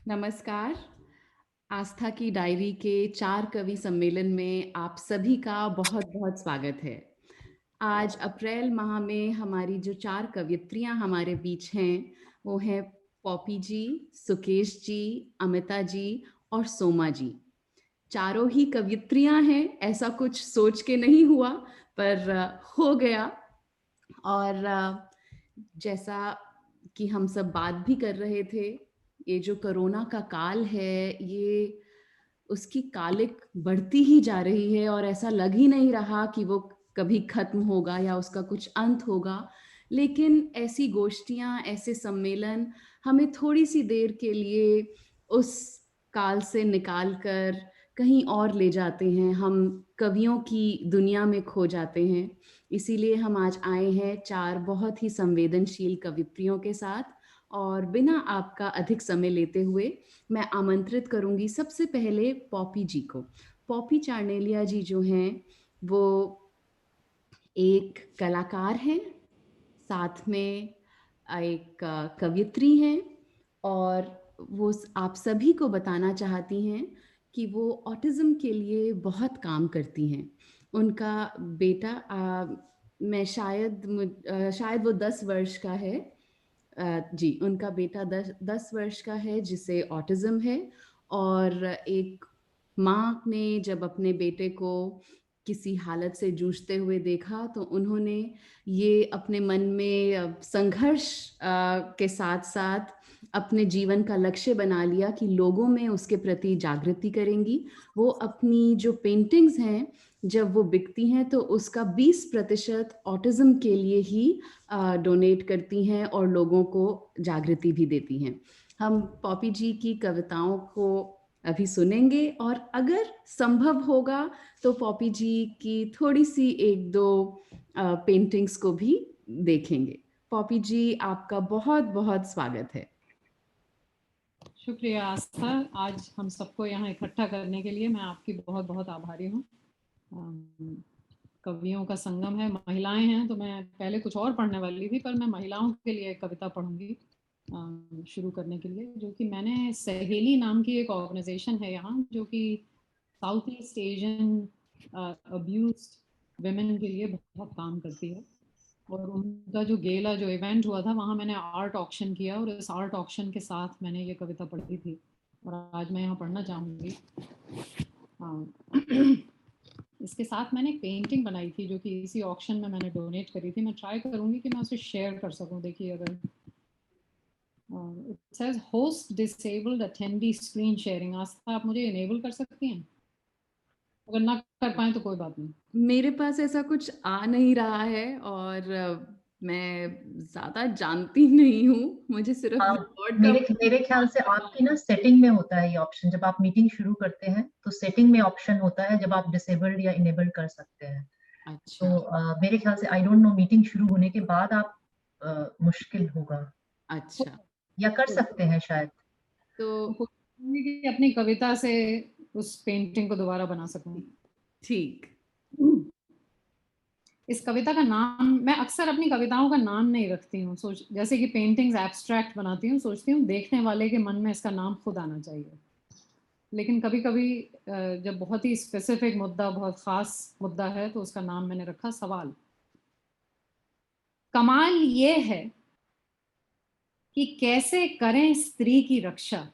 नमस्कार। आस्था की डायरी के 4 कवि सम्मेलन में आप सभी का बहुत-बहुत स्वागत है। आज अप्रैल माह में हमारी जो 4 कवयित्रियाँ हमारे बीच हैं, वो हैं पॉपी जी, सुकेश जी, अमिता जी और सोमा जी। चारों ही कवयित्रियाँ हैं, ऐसा कुछ सोच के नहीं हुआ, पर हो गया। और जैसा कि हम सब बात भी कर रहे थे, ये जो कोरोना का काल है, ये उसकी कालिक बढ़ती ही जा रही है और ऐसा लग ही नहीं रहा कि वो कभी खत्म होगा या उसका कुछ अंत होगा। लेकिन ऐसी गोष्ठियाँ, ऐसे सम्मेलन हमें थोड़ी-सी देर के लिए उस काल से निकाल कर कहीं और ले जाते हैं, हम कवियों की दुनिया में खो जाते हैं। इसीलिए हम आज आए हैं 4 बहुत ही संवेदनशील कवियत्रियों के साथ और बिना आपका अधिक समय लेते हुए मैं आमंत्रित करूँगी सबसे पहले पॉपी जी को। पॉपी चार्नेलिया जी जो हैं, वो एक कलाकार हैं, साथ में एक कवयित्री हैं और वो आप सभी को बताना चाहती हैं कि वो ऑटिज़्म के लिए बहुत काम करती हैं। उनका बेटा शायद वो 10 वर्ष का है। जी, उनका बेटा 10 वर्ष का है जिसे ऑटिज़्म है और एक माँ ने जब अपने बेटे को किसी हालत से जूझते हुए देखा तो उन्होंने ये अपने मन में संघर्ष के साथ-साथ अपने जीवन का लक्ष्य बना लिया कि लोगों में उसके प्रति जागृति करेंगी। वो अपनी जो पेंटिंग्स हैं, जब वो बिकती हैं तो उसका 20% ऑटिज़्म के लिए ही डोनेट करती हैं और लोगों को जागृति भी देती हैं। हम पॉपी जी की कविताओं को अभी सुनेंगे और अगर संभव होगा तो पॉपी जी की थोड़ी-सी 1-2 पेंटिंग्स को भी देखेंगे। पॉपी जी, आपका बहुत-बहुत स्वागत है। शुक्रिया आस्था, आज हम सबको यहाँ इकट्ठा करने के लिए मैं आपकी बहुत बहुत आभारी हूँ। कवियों का संगम है, महिलाएं हैं, तो मैं पहले कुछ और पढ़ने वाली थी पर मैं महिलाओं के लिए एक कविता पढ़ूंगी शुरू करने के लिए, जो कि मैंने सहेली नाम की एक ऑर्गेनाइजेशन है यहाँ, जो कि south east Asian abused women के लिए बहुत काम करती है। और उनका जो गेला जो इवेंट हुआ था, वहाँ मैंने आर्ट ऑक्शन किया और इस आर्ट ऑक्शन के साथ मैंने ये कविता पढ़ी थी और आज मैं यहाँ पढ़ना चाहूँगी। इसके साथ मैंने एक पेंटिंग बनाई थी जो कि इसी ऑक्शन में मैंने डोनेट करी थी। मैं ट्राई करूँगी कि मैं उसे शेयर कर सकूँ। देखिए, अगर it says host disabled attendee screen sharing. Aastha, आप मुझे इनेबल कर सकती हैं? अगर ना कर पाए तो कोई बात नहीं। मेरे पास ऐसा कुछ आ नहीं रहा है और मैं ज़्यादा जानती नहीं हूँ। मुझे सिर्फ हाँ, रिकॉर्ड का मेरे ख्याल से आपकी ना सेटिंग में होता है ये ऑप्शन। जब आप मीटिंग शुरू करते हैं तो सेटिंग में ऑप्शन होता है जब आप डिसेबल्ड या इनेबल्ड कर सकते हैं। अच्छा, तो मेरे ख्याल से आई डोंट नो, मीटिंग शुरू होने के बाद आप मुश्किल होगा अच्छा। या कर सकते हैं शायद। तो कि अपनी कविता से उस पेंटिंग को दोबारा बना सकूं। ठीक। इस कविता का नाम, मैं अक्सर अपनी कविताओं का नाम नहीं रखती हूँ, सोच जैसे कि पेंटिंग्स एब्स्ट्रैक्ट बनाती हूँ, सोचती हूँ देखने वाले के मन में इसका नाम खुद आना चाहिए। लेकिन कभी कभी जब बहुत ही स्पेसिफिक मुद्दा, बहुत खास मुद्दा है, तो उसका नाम मैंने रखा सवाल। कमाल ये है कि कैसे करें स्त्री की रक्षा।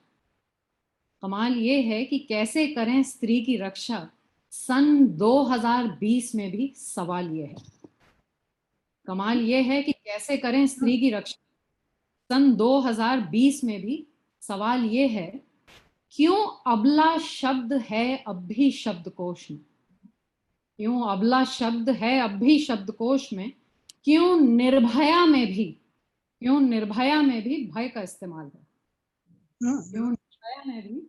कमाल ये है कि कैसे करें स्त्री की रक्षा, सन 2020 में भी सवाल ये है। कमाल ये है कि कैसे करें स्त्री की रक्षा, सन 2020 में भी सवाल ये है, क्यों अबला शब्द है अब भी शब्दकोश में। क्यों अबला शब्द है अब भी शब्दकोश में, क्यों निर्भया में भी, क्यों निर्भया में भी भय का इस्तेमाल है, क्यों निर्भया में भी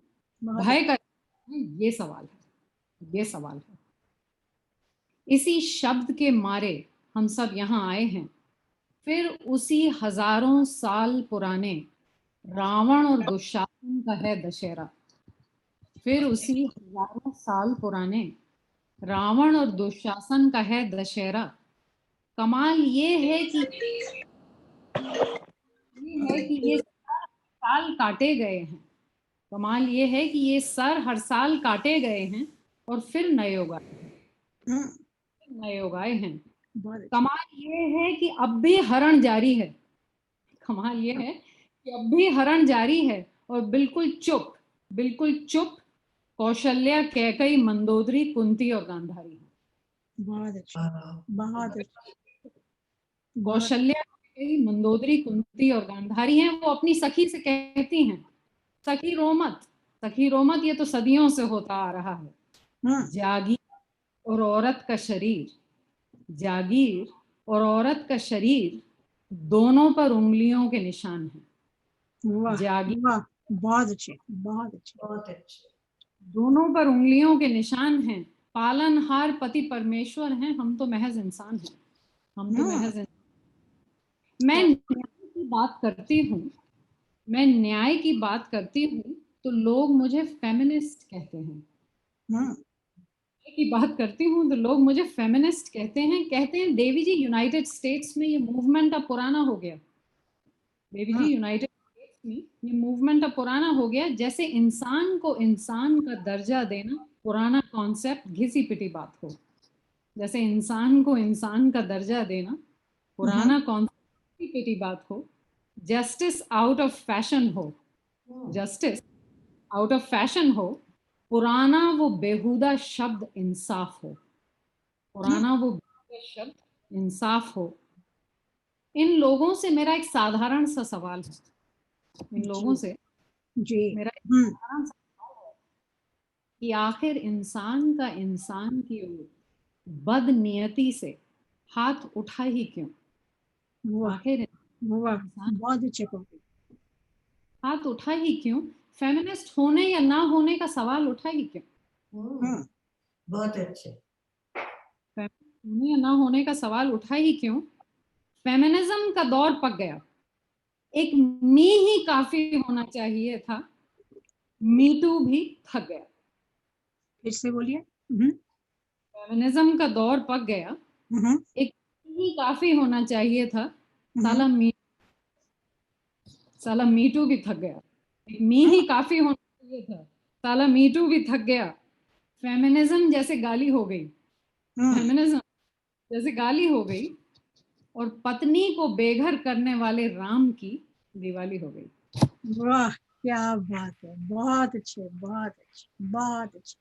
भय का इस्तेमाल है, ये सवाल है, ये सवाल है। इसी शब्द के मारे हम सब यहाँ आए हैं, फिर उसी हजारों साल पुराने रावण और दुशासन का है दशहरा। फिर उसी हजारों साल पुराने रावण और दुशासन का है दशहरा। कमाल ये है कि ये साल काटे गए हैं, कमाल ये है कि ये सर हर साल काटे गए हैं और फिर नए उगाए हैं। कमाल ये है कि अब भी हरण जारी है। कमाल ये है कि अब भी हरण जारी है और बिल्कुल चुप कौशल्या, कैकई, मंदोदरी, कुंती और गांधारी है। बहुत अच्छा, बहुत अच्छा। कौशल्या, कैकई, मंदोदरी, कुंती और गांधारी हैं। वो अपनी सखी से कहती हैं, सखी रो मत, ये तो सदियों से होता आ रहा है। जागीर और औरत का शरीर, जागीर और औरत का शरीर दोनों पर उंगलियों के निशान हैं। वाह जागीर, वाह, बहुत अच्छे, बहुत अच्छे, बहुत अच्छे। दोनों पर उंगलियों के निशान हैं। पालनहार पति परमेश्वर हैं, हम तो महज इंसान हैं। हम तो महज इंसान। मैं न्याय की बात करती हूँ, मैं न्याय की बात करती हूँ तो लोग मुझे फेमिनिस्ट कहते हैं। की बात करती हूँ तो लोग मुझे फेमिनिस्ट कहते हैं देवी जी यूनाइटेड स्टेट्स में ये मूवमेंट अब पुराना हो गया। देवी जी यूनाइटेड स्टेट्स में ये मूवमेंट अब पुराना हो गया। जैसे इंसान को इंसान का दर्जा देना पुराना कॉन्सेप्ट, घिसी पिटी बात हो। जैसे इंसान को इंसान का दर्जा देना पुराना कॉन्सेप्ट, घिसी पिटी बात हो। जस्टिस आउट ऑफ फैशन हो, जस्टिस आउट ऑफ फैशन हो। पुराना वो बेहुदा शब्द इंसाफ हो, पुराना वो बेहुदा शब्द इंसाफ हो। इन लोगों से मेरा एक साधारण सा सवाल है, इन लोगों से जी। मेरा एक साधारण सा सवाल है कि आखिर इंसान का इंसान की ओर बदनियती से हाथ उठा ही क्यों? वाह आखिर वाह, इंसान बहुत अच्छे को। हाथ उठा ही क्यों? फेमिनिस्ट होने या ना होने का सवाल उठा ही क्यों? बहुत अच्छे। होने या ना होने का सवाल उठा ही क्यों? फेमिनिज्म का दौर पक गया। एक मी ही काफी होना चाहिए था, मी टू भी थक गया। फिर से बोलिए। फेमिनिज्म का दौर पक गया। एक मी ही काफी होना चाहिए था, साला मी टू भी थक गया। एक मी ही काफी होना चाहिए था, साला मी टू भी थक गया। फेमिनिज्म जैसे गाली हो गई, फेमिनिज्म जैसे गाली हो गई और पत्नी को बेघर करने वाले राम की दिवाली हो गई। वाह, क्या बात है, बहुत अच्छे, बहुत अच्छे, बहुत अच्छे,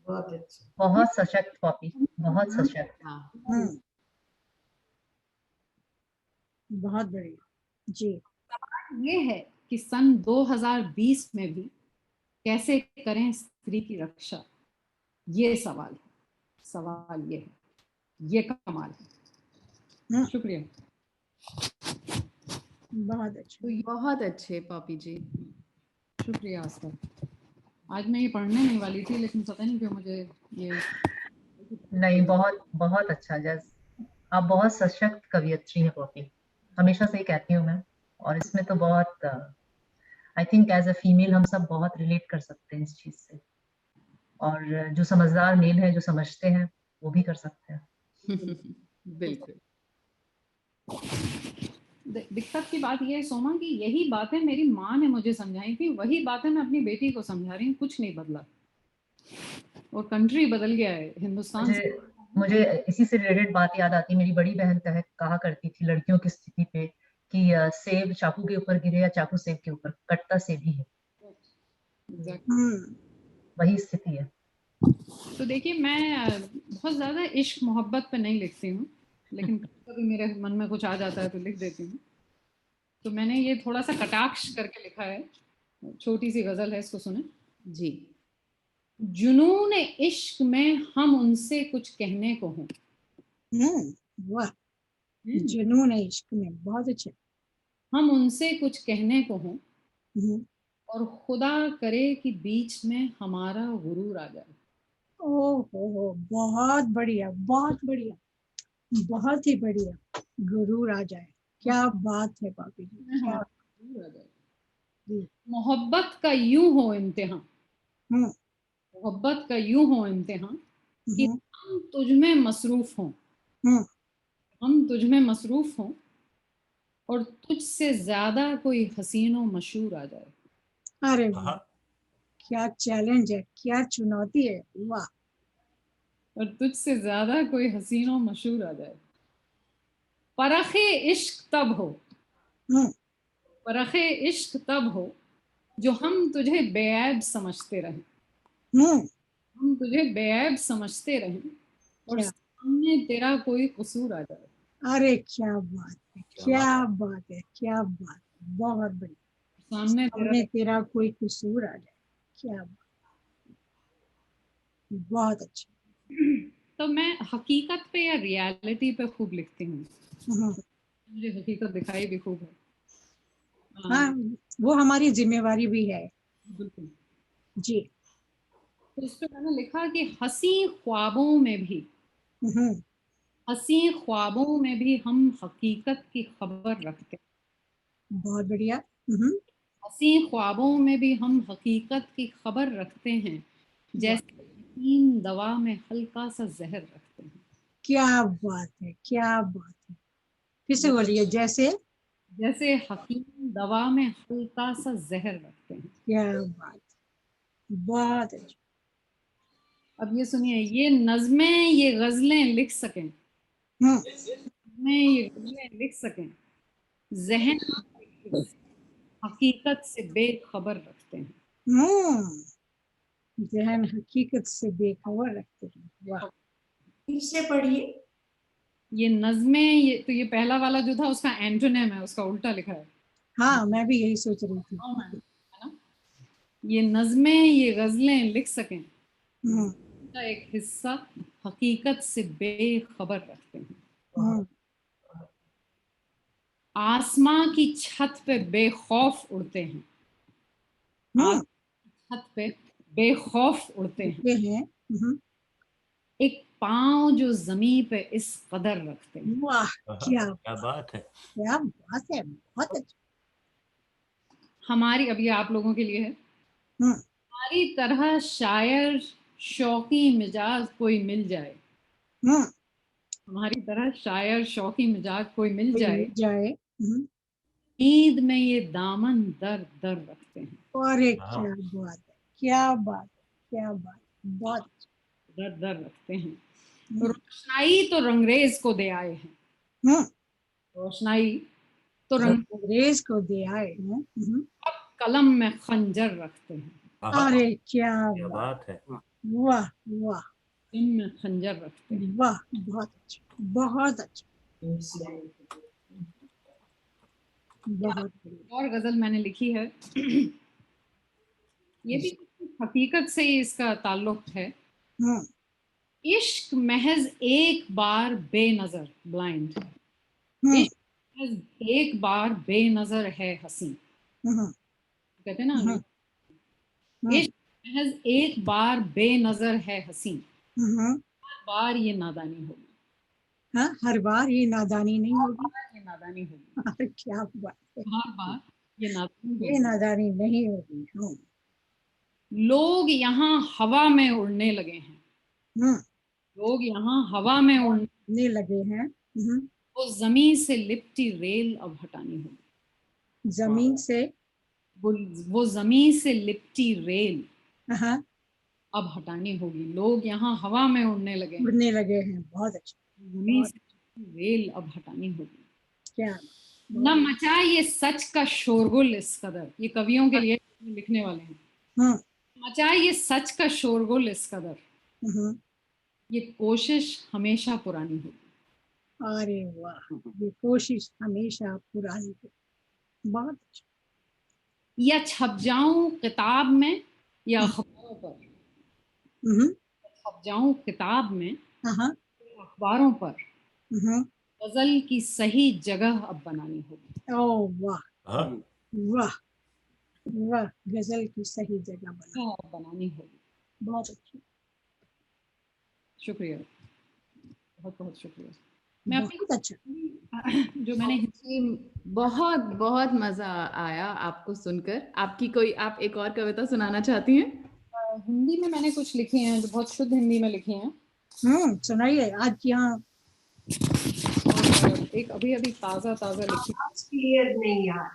बहुत अच्छे। बहुत सशक्त पॉपी, बहुत सशक्त। बहुत बढ़िया जी। ये है कि सन 2020 में भी कैसे करें स्त्री की रक्षा, ये सवाल है। सवाल ये है, ये कमाल है। शुक्रिया। बहुत अच्छे, बहुत अच्छे पॉपी जी। शुक्रिया आस्था। आज मैं ये पढ़ने नहीं वाली थी, लेकिन पता नहीं क्यों मुझे ये नहीं, बहुत बहुत अच्छा जज। आप बहुत सशक्त कवियत्री हैं पॉपी, हमेशा से ही कहती हूँ मैं। और इसमें तो बहुत I think as a female हम सब बहुत रिलेट कर सकते हैं इस चीज से। और जो समझदार मेल है, जो समझते हैं, वो भी कर सकते हैं। बिल्कुल। दिक्कत की बात यह है सोमा कि यही बातें मेरी माँ ने मुझे समझाई थी, वही बातें मैं अपनी बेटी को समझा रही हूँ। कुछ नहीं बदला और कंट्री बदल गया है, हिंदुस्तान। मुझे इसी से रिलेटेड बात याद आती। मेरी बड़ी बहन कहा करती थी लड़कियों की स्थिति पे कि सेब चाकू के ऊपर गिरे या चाकू सेब के ऊपर, कटता सेब ही है। वही स्थिति है। तो देखिए, मैं बहुत ज्यादा इश्क मोहब्बत पे नहीं लिखती हूँ, लेकिन कभी मेरे मन में कुछ आ जाता है तो लिख देती हूँ। तो मैंने ये थोड़ा सा कटाक्ष करके लिखा है, छोटी सी गजल है, इसको सुने जी। जुनून इश्क में हम उनसे कुछ कहने को हों। वाह, जुनून इश्क में, बहुत अच्छे। हम उनसे कुछ कहने को हों और खुदा करे कि बीच में हमारा गुरूर आ जाए। ओहो, बहुत बढ़िया, बहुत बढ़िया, बहुत ही बढ़िया। गुरूर आ जाए, क्या बात है पापी जी, क्या। मोहब्बत का यूं हो इम्तिहान, मोहब्बत का यूं हो इम्तिहान कि हम तुझ में मसरूफ हों, हम तुझ में मसरूफ हों और तुझसे ज्यादा कोई हसीनो मशहूर आ जाए। अरे वाह, क्या चैलेंज है, क्या चुनौती है। वाह। और तुझसे ज्यादा कोई हसीन और मशहूर आ जाए। परखे इश्क तब हो, हम्म परखे इश्क तब हो जो हम तुझे बेऐब समझते रहें, हम्म हम तुझे बेऐब समझते रहें और क्या, सामने तेरा कोई कसूर आ जाए। अरे क्या बात है, क्या बात है, क्या बात है, बहुत बढ़िया। सामने तेरा, सामने तेरा कोई कसूर आ जाए, क्या बात, बहुत अच्छा। तो मैं हकीकत पे या रियलिटी पे खूब लिखती हूँ, हम्म, मुझे हकीकत दिखाई भी खूब है। हाँ, वो हमारी जिम्मेवारी भी है। बिल्कुल। जी। तो इस पे मैंने लिखा कि हंसी ख्वाबों में भी, हम्म, हंसी ख्वाबों में भी हम हकीकत की खबर रखते हैं, बहुत बढ़िया। हंसी ख्वाबों में भी हम हकीकत की खबर रखते हैं, वाह, जैसे हकीम दवा में हल्का सा जहर रखते हैं। क्या बात है, क्या बात है, फिर से बोलिए। जैसे, जैसे हकीम दवा में हल्का सा जहर रखते हैं। क्या बात, बहुत अच्छा। अब ये सुनिए, ये नज़में ये गजलें लिख सकें, हम्म में ये गजलें लिख सकें, जहन हकीकत से बेखबर रखते हैं। हम्म जहन हकीकत से बेखबर रखते हैं। वाह। फिर से पढ़िए। ये नज़में, ये तो ये पहला वाला जो था उसका एंटोनिम है, उसका उल्टा लिखा है। हाँ, मैं भी यही सोच रही थी। है ना? ये नज़में ये गजलें लिख सकें, हम्म का एक हिस्सा हकीकत से बेखबर रखते हैं। हम्म आसमां की छत पे बेखौफ उड़ते हैं, हम्म छत पे बेखौफ उड़ते हैं, ये है। एक पाँव जो जमी पे इस कदर रखते हैं। वाह, क्या क्या बात है। क्या बात है, बहुत अच्छा। हमारी, अब ये आप लोगों के लिए है, हम्म हमारी तरह शायर शौकी मिजाज कोई मिल जाए, हम्म हमारी तरह शायर शौकी मिजाज कोई मिल कोई जाए, मिल जाए। नींद में ये दामन दर दर रखते हैं। अरे हाँ। क्या बात है, क्या बात है, क्या बात है, बहुत अच्छा। दर दर रखते हैं। हम्म रोशनाई तो रंगरेज को दे आए हैं, हम्म, रोशनाई तो जो रंग, अंग्रेज को दे आए हैं। कलम में खंजर रखते हैं, हाँ, अरे क्या क्या बात, बात है। वाह वाह कलम में खंजर रखते हैं। वाह, बहुत अच्छा, बहुत अच्छा, बहुत बढ़िया। और गजल मैंने लिखी है, ये भी हकीकत से ही इसका ताल्लुक है। हम्म इश्क महज एक बार बेनजर, ब्लाइंड, हम्म इश्क महज एक बार बेनजर है हंसी, हम्म कहते हैं ना, हम्म हम्म इश्क महज एक बार बेनजर है हंसी, हम्म, बार ये नादानी होगी, हाँ, हर बार ये नादानी नहीं होगी। ये नादानी होगी, अरे क्या बात है, हर बार ये नादानी ये होगी। नादानी नहीं होगी। लोग यहाँ हवा में उड़ने लगे हैं, हम्म लोग यहाँ हवा में उड़ने, ने लगे हैं। वो जमीन से लिपटी रेल अब हटानी होगी, जमीन से, वो वो जमीन से लिपटी रेल हाँ, अब हटानी होगी। लोग यहाँ हवा में उड़ने लगे हैं, उड़ने लगे हैं। बहुत अच्छा, जमीन बहुत से लिपटी रेल अब हटानी होगी। क्या, न मचा ये सच का शोरगुल इस कदर, ये कवियों के लिए लिखने वाले हैं। हम्म मचा ये सच का शोरगुल इस कदर, हम्म, ये कोशिश हमेशा पुरानी होगी। अरे वाह, ये कोशिश हमेशा पुरानी है। बहुत अच्छा। या छप जाऊं किताब में या अखबारों पर, हम्म, छप जाऊं किताब में हाँ, या अखबारों पर, हम्म, गजल की सही जगह अब बनानी होगी। ओ वाह हाँ, वाह वाह, गजल की सही जगह बना। अब बनानी होगी। बहुत अच्छा, शुक्रिया, बहुत बहुत शुक्रिया। मैं अपनी बहुत अच्छा। जो मैंने जी, बहुत बहुत मजा आया आपको सुनकर। आपकी कोई, आप एक और कविता सुनाना चाहती हैं? हिंदी में मैंने कुछ लिखी हैं जो बहुत शुद्ध हिंदी में लिखी हैं, सुनाइए। आज यहाँ और एक अभी अभी ताज़ा ताज़ा लिखी। क्लियर नहीं यार।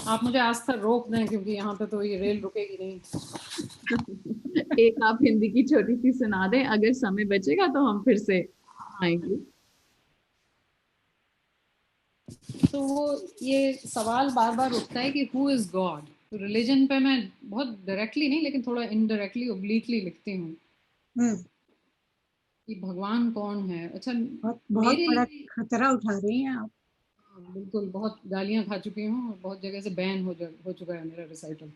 आप मुझे आज तक रोक दें, क्योंकि यहाँ पे तो ये रेल रुकेगी नहीं। एक आप हिंदी की छोटी सी सुना दें, अगर समय बचेगा तो हम फिर से आएंगे। तो वो ये सवाल बार बार उठता है कि हु इज गॉड। रिलीजन पे मैं बहुत डायरेक्टली नहीं, लेकिन थोड़ा इनडायरेक्टली, ओब्लिकली लिखती हूँ कि भगवान कौन है। अच्छा, बहुत मेरे बड़ा लिए खतरा उठा रही हैं आप। बिल्कुल, बहुत गालियां खा चुकी हूँ और बहुत जगह से बैन हो चुका है मेरा रिसाइटल।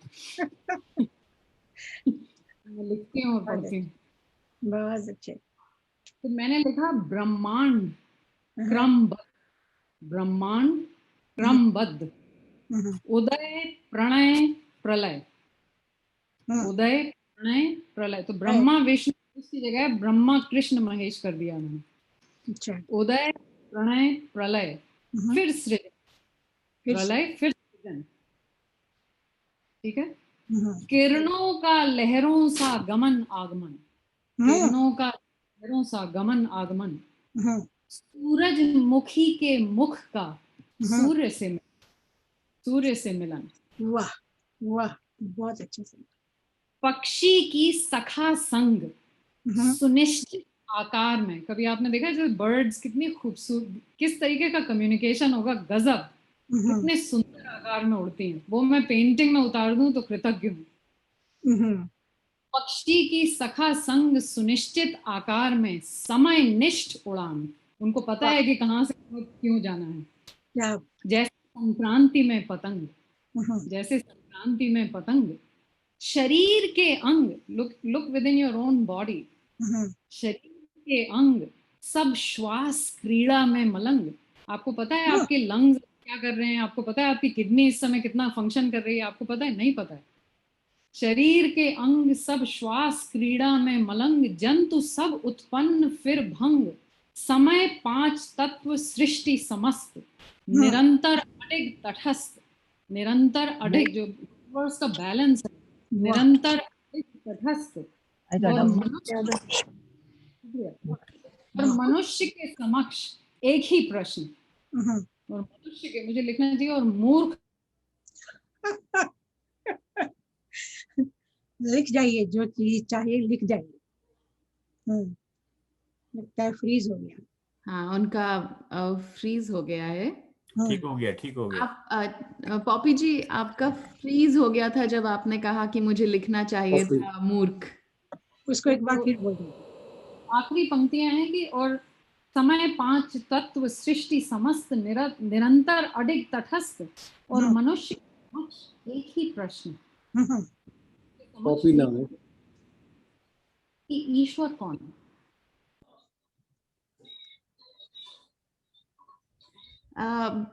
मैं लिखती हूँ और पढ़ती हूँ। बहुत अच्छे। तो मैंने लिखा ब्रह्मांड क्रमबद्ध, ब्रह्मांड क्रमबद्ध, उदय प्रणय प्रलय, उदय प्रणय प्रलय। तो ब्रह्मा विष्णु उसकी जगह ब्रह्मा कृष्ण महेश कर दिया मैंने। अच्छा। उदय प्रणय प्रलय, फिर सृजन, प्रलय फिर सृजन। ठीक है। किरणों का लहरों सा गमन आगमन, किरणों का लहरों सा गमन आगमन, सूरजमुखी के मुख का सूर्य से मिलन। वाह वाह, बहुत अच्छे से। पक्षी की सखा संग सुनिश्चित आकार में। कभी आपने देखा है जैसे बर्ड्स कितनी खूबसूरत, किस तरीके का कम्युनिकेशन होगा, गजब, कितने सुंदर आकार में उड़ती हैं। वो मैं पेंटिंग में उतार दूं तो कृतज्ञ हूँ। पक्षी की सखा संग सुनिश्चित आकार में समय निष्ठ उड़ान। उनको पता है कि कहाँ से क्यों जाना है। जैसे संक्रांति में पतंग, जैसे संक्रांति में पतंग, शरीर के अंग, look with in your own body, शरीर के अंग सब श्वास क्रीड़ा में मलंग। आपको पता है आपके लंग्स क्या कर रहे हैं? आपको पता है आपकी किडनी इस समय कितना फंक्शन कर रही है? आपको पता है? नहीं पता है। शरीर के अंग सब श्वास क्रीड़ा में मलंग, जंतु सब उत्पन्न फिर भंग, समय पांच तत्व सृष्टि समस्त, निरंतर अडिग तटस्थ। निरंतर अडिग, जो वर्ड्स का बैलेंस है, निरंतर अडिग तटस्थ। और मनुष्य के समक्ष एक ही प्रश्न, और मनुष्य के, मुझे लिखना चाहिए, और मूर्ख। लिख जाइए, जो चीज चाहिए लिख जाइए। लगता है फ्रीज हो गया। हाँ, उनका फ्रीज हो गया है। ठीक हो गया, ठीक हो गया। आप पॉपी जी, आपका फ्रीज हो गया था जब आपने कहा कि मुझे लिखना चाहिए था मूर्ख। उसको एक बार फिर बोल दीजिए। आखिरी पंक्तियां हैं कि और समय पांच तत्व सृष्टि समस्त, निरंतर अडिग तटस्थ, और मनुष्य एक ही प्रश्न कि ईश्वर कौन है।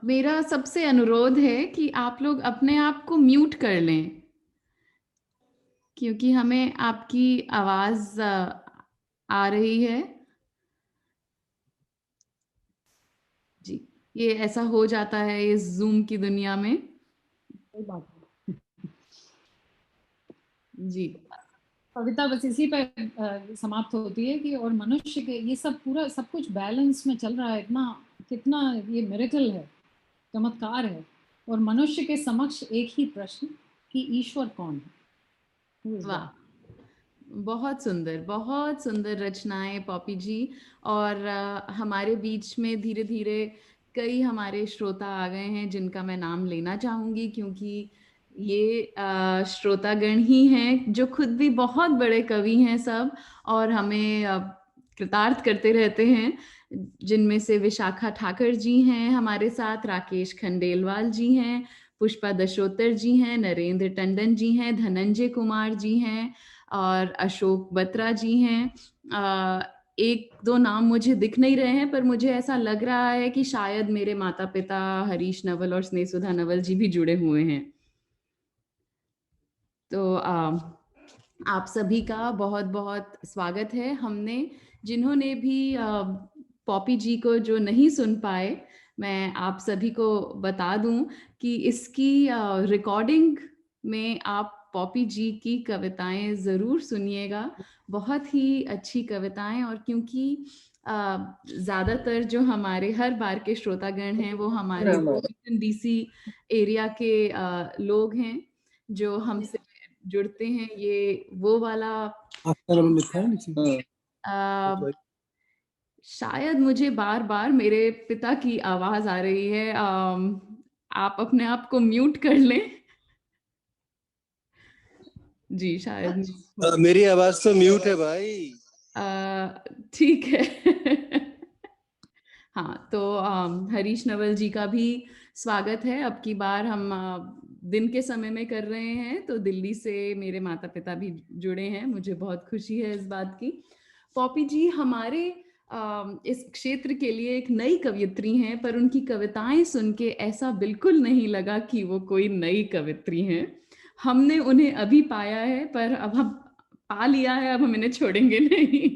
मेरा सबसे अनुरोध है कि आप लोग अपने आप को म्यूट कर लें, क्योंकि हमें आपकी आवाज आ रही है। जी, ये ऐसा हो जाता है इस जूम की दुनिया में। कोई बात नहीं। जी, कविता बस इसी पे समाप्त होती है कि और मनुष्य के, ये सब पूरा सब कुछ बैलेंस में चल रहा है। इतना कितना ये मिरेकल है, चमत्कार है। और मनुष्य के समक्ष एक ही प्रश्न कि ईश्वर कौन है। वाह, बहुत सुंदर रचनाएं पॉपी जी। और हमारे बीच में धीरे धीरे कई हमारे श्रोता आ गए हैं जिनका मैं नाम लेना चाहूंगी, क्योंकि ये श्रोतागण ही हैं जो खुद भी बहुत बड़े कवि हैं सब, और हमें कृतार्थ करते रहते हैं। जिनमें से विशाखा ठाकर जी हैं हमारे साथ, राकेश खंडेलवाल जी हैं, पुष्पा दशोतर जी हैं, नरेंद्र टंडन जी हैं, धनंजय कुमार जी हैं, और अशोक बत्रा जी हैं। एक दो नाम मुझे दिख नहीं रहे हैं, पर मुझे ऐसा लग रहा है कि शायद मेरे माता पिता हरीश नवल और स्नेहसुधा नवल जी भी जुड़े हुए हैं। तो आप सभी का बहुत बहुत स्वागत है। हमने जिन्होंने भी पॉपी जी को जो नहीं सुन पाए, मैं आप सभी को बता दूं कि इसकी रिकॉर्डिंग में आप पॉपी जी की कविताएं ज़रूर सुनिएगा। बहुत ही अच्छी कविताएं, और क्योंकि ज्यादातर जो हमारे हर बार के श्रोतागण हैं वो हमारे वॉशिंगटन डीसी एरिया के लोग हैं जो हमसे जुड़ते हैं। ये वो वाला शायद मुझे बार बार मेरे पिता की आवाज आ रही है। आप अपने आप को म्यूट कर लें। जी शायद मेरी आवाज तो म्यूट है भाई। ठीक है। हाँ, तो हरीश नवल जी का भी स्वागत है। अब की बार हम दिन के समय में कर रहे हैं, तो दिल्ली से मेरे माता पिता भी जुड़े हैं। मुझे बहुत खुशी है इस बात की। पॉपी जी हमारे इस क्षेत्र के लिए एक नई कवयित्री हैं, पर उनकी कविताएं सुन के ऐसा बिल्कुल नहीं लगा कि वो कोई नई कवयित्री हैं। हमने उन्हें अभी पाया है, पर अब हम पा लिया है, अब हम इन्हें छोड़ेंगे नहीं।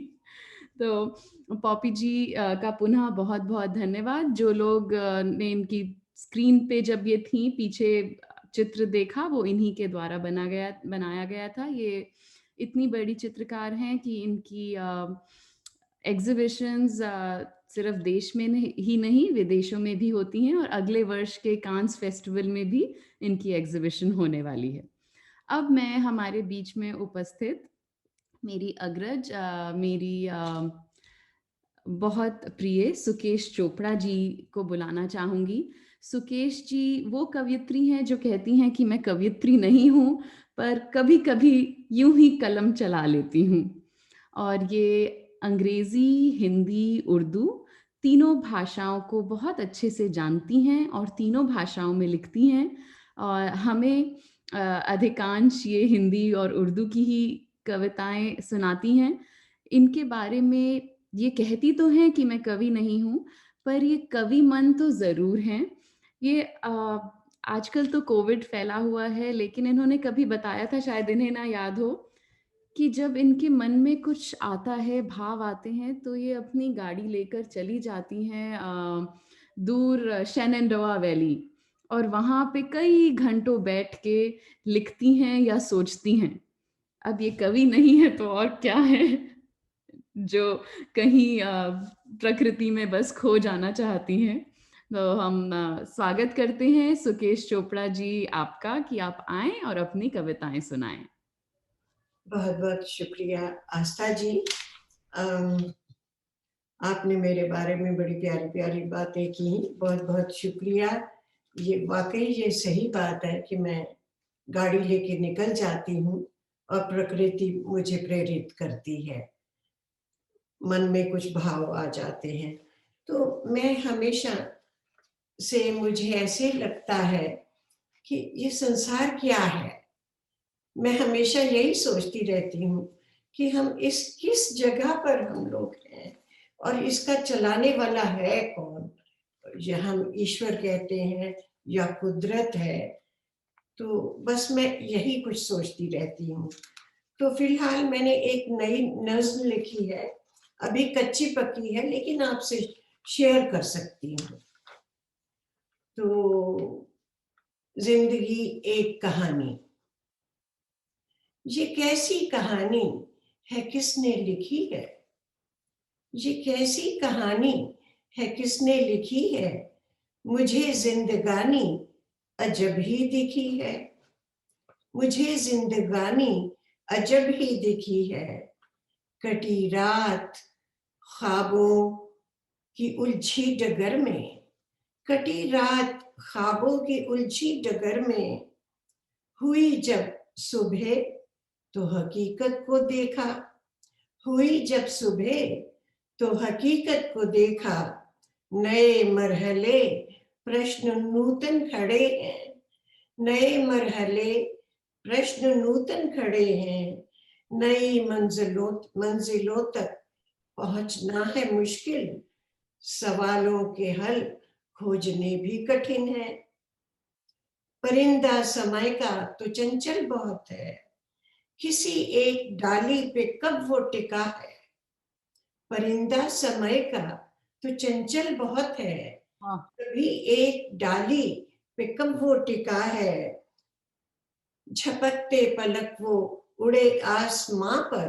तो पॉपी जी का पुनः बहुत बहुत धन्यवाद। जो लोग ने इनकी स्क्रीन पे जब ये थी पीछे चित्र देखा, वो इन्हीं के द्वारा बनाया गया था। ये इतनी बड़ी चित्रकार हैं कि इनकी एग्जीबिशंस सिर्फ देश में ही नहीं विदेशों में भी होती हैं, और अगले वर्ष के कांस फेस्टिवल में भी इनकी एग्जीबिशन होने वाली है। अब मैं हमारे बीच में उपस्थित मेरी अग्रज मेरी बहुत प्रिय सुकेश चोपड़ा जी को बुलाना चाहूंगी। सुकेश जी वो कवयित्री हैं जो कहती हैं कि मैं कवयित्री नहीं हूँ, पर कभी कभी यूं ही कलम चला लेती हूँ। और ये अंग्रेजी, हिंदी, उर्दू तीनों भाषाओं को बहुत अच्छे से जानती हैं और तीनों भाषाओं में लिखती हैं। और हमें अधिकांश ये हिंदी और उर्दू की ही कविताएं सुनाती हैं। इनके बारे में ये कहती तो हैं कि मैं कवि नहीं हूँ, पर ये कवि मन तो ज़रूर हैं। ये आजकल तो कोविड फैला हुआ है, लेकिन इन्होंने कभी बताया था, शायद इन्हें ना याद हो, कि जब इनके मन में कुछ आता है, भाव आते हैं, तो ये अपनी गाड़ी लेकर चली जाती हैं दूर शेनंडोआ वैली, और वहाँ पे कई घंटों बैठ के लिखती हैं या सोचती हैं। अब ये कवि नहीं है तो और क्या है, जो कहीं प्रकृति में बस खो जाना चाहती हैं। तो हम स्वागत करते हैं सुकेश चोपड़ा जी आपका, कि आप आएं और अपनी कविताएं सुनाएं। बहुत बहुत शुक्रिया आस्था जी। आपने मेरे बारे में बड़ी प्यारी प्यारी बातें की, बहुत बहुत शुक्रिया। ये वाकई ये सही बात है कि मैं गाड़ी लेके निकल जाती हूँ और प्रकृति मुझे प्रेरित करती है, मन में कुछ भाव आ जाते हैं। तो मैं हमेशा से मुझे ऐसे लगता है कि ये संसार क्या है। मैं हमेशा यही सोचती रहती हूँ कि हम इस किस जगह पर हम लोग हैं और इसका चलाने वाला है कौन। या हम ईश्वर कहते हैं या कुदरत है। तो बस मैं यही कुछ सोचती रहती हूँ। तो फिलहाल मैंने एक नई नज्म लिखी है, अभी कच्ची पक्की है, लेकिन आपसे शेयर कर सकती हूँ। तो जिंदगी एक कहानी। ये कैसी कहानी है, किसने लिखी है? ये कैसी कहानी है, किसने लिखी है? मुझे जिंदगानी अजब ही दिखी है। मुझे जिंदगानी अजब ही दिखी है। कटी रात ख्वाबों की उलझी डगर में, कटी रात ख्वाबों की उलझी डगर में, हुई जब सुबह तो हकीकत को देखा। हुई जब सुबह तो हकीकत को देखा। नए मरहले प्रश्न नूतन खड़े हैं। नए मरहले प्रश्न नूतन खड़े हैं। नई मंजिलों तक पहुंचना है मुश्किल। सवालों के हल खोजने भी कठिन है। परिंदा समय का तो चंचल बहुत है। किसी एक डाली पे कब वो टिका है। परिंदा समय का तो चंचल बहुत है। कभी एक डाली पे कब वो टिका है। झपकते पलक वो उड़े आसमां पर।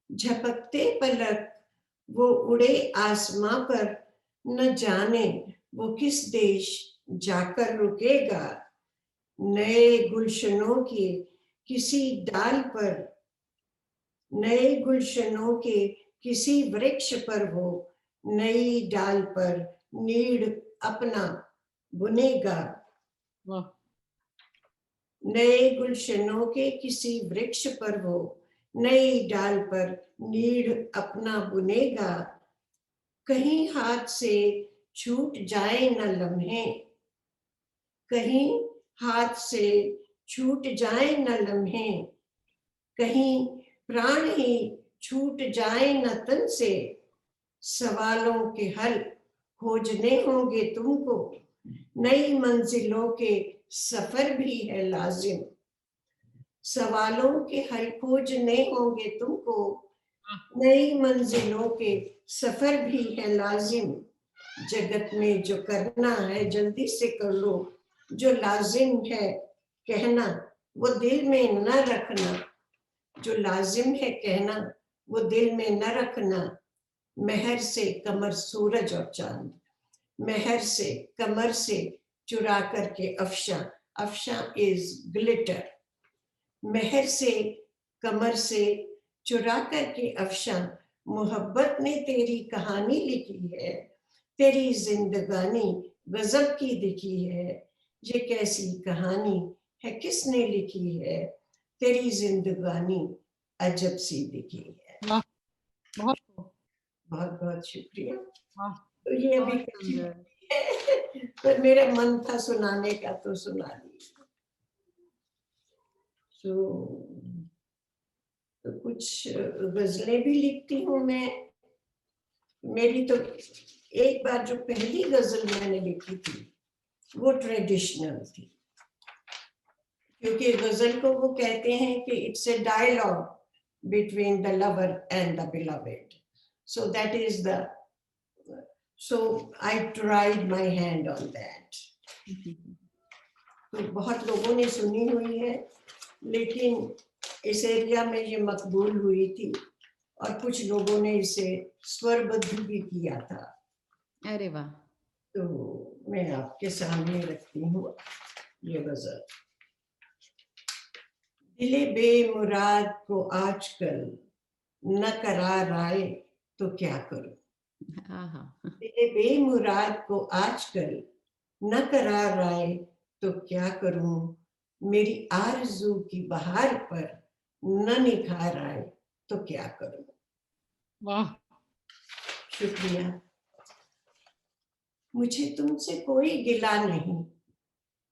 झपकते पलक वो उड़े आसमां पर, न जाने वो किस देश जाकर रुकेगा। नए गुलशनों के किसी डाल पर, नए गुलशनों के किसी वृक्ष पर वो नई डाल पर नीड़ अपना बुनेगा। वाह, नए गुलशनों के किसी वृक्ष पर वो नई डाल पर नीड़ अपना बुनेगा। कहीं हाथ से छूट जाए न लम्हे, कहीं हाथ से छूट जाए न लम्हे, कहीं प्राण ही छूट जाए न तन से। सवालों के हल खोजने होंगे तुमको, नई मंजिलों के सफर भी है लाजिम। सवालों के हल खोजने होंगे तुमको, नई मंजिलों के सफर भी है लाजिम। जगत में जो करना है जल्दी से कर लो, जो लाजिम है कहना वो दिल में न रखना। जो लाजिम है कहना वो दिल में न रखना। महर से कमर सूरज और चांद, महर से कमर से चुरा करके अफशा, अफशा इज ग्लिटर। महर से कमर से चुरा करके अफशा, मोहब्बत ने तेरी कहानी लिखी है। तेरी जिंदगानी गजब की दिखी है। ये कैसी कहानी है किसने लिखी है, तेरी जिंदगानी अजब सी दिखी है। वाह, बहुत बहुत बहुत शुक्रिया। वाह, तो ये अभी बहुत कच्ची सुंदर। है, पर मेरा मन था सुनाने का तो सुना दी। तो कुछ गजलें भी लिखती हूँ मैं। मेरी तो एक बार जो पहली गजल मैंने लिखी थी वो ट्रेडिशनल थी, क्योंकि गजल को वो कहते हैं कि it's a dialogue between the lover and the beloved. So that is the, so I tried my hand on that. तो बहुत लोगों ने सुनी हुई है, लेकिन इस एरिया में ये मकबूल हुई थी और कुछ लोगों ने इसे स्वरबद्ध भी किया था। अरे वाह। तो मैं आपके सामने रखती हूँ ये गजल। दिले बेमुराद को आजकल न करार आए तो क्या करूं। दिले बेमुराद को आजकल न करार आए तो क्या करूं। मेरी आरज़ू की बहार पर न निखार आए तो क्या करूं। वाह, शुक्रिया। मुझे तुमसे कोई गिला नहीं,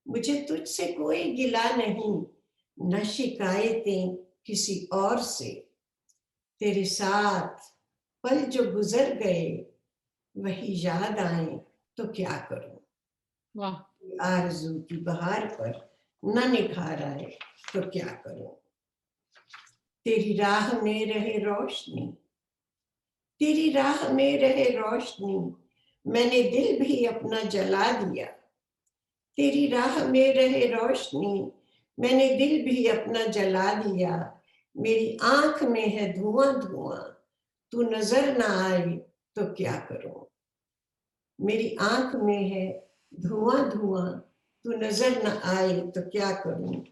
मुझे तुझसे कोई गिला नहीं, न शिकायतें किसी और से। तेरे साथ पल जो गुजर गए वही याद आए तो क्या करूं। वाह, आरज़ू की बहार पर न निखार आए तो क्या करूं। तेरी राह में रहे रोशनी, तेरी राह में रहे रोशनी, मैंने दिल भी अपना जला दिया। तेरी राह में रहे रोशनी, मैंने दिल भी अपना जला दिया। मेरी आंख में है धुआं धुआं, तू नजर ना आए तो क्या करूं। मेरी आंख में है धुआं धुआं, तू नजर न आए तो क्या करूं।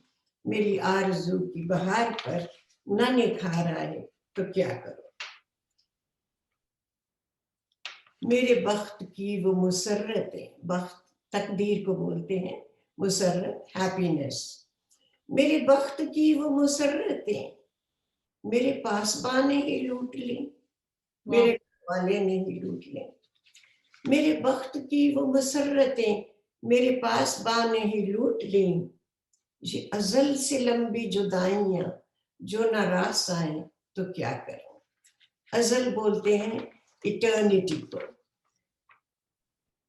मेरी आरज़ू की बहार पर न निखार आए तो क्या करूं। मेरे बख्त की वो मुसर्रतें, बख्त तकदीर को बोलते हैं, मुसर्रत हैप्पीनेस। मेरे बख्त की वो मुसर्रतें मेरे पासबा ने ही लूट ली, मेरे वाले ने ही लूट ली। मेरे बख्त की वो मुसर्रतें मेरे पासबा ने ही लूट ली। ये अजल से लंबी जुदाइयां जो न रास आए तो क्या करूं। अजल बोलते हैं इटर्निटी को।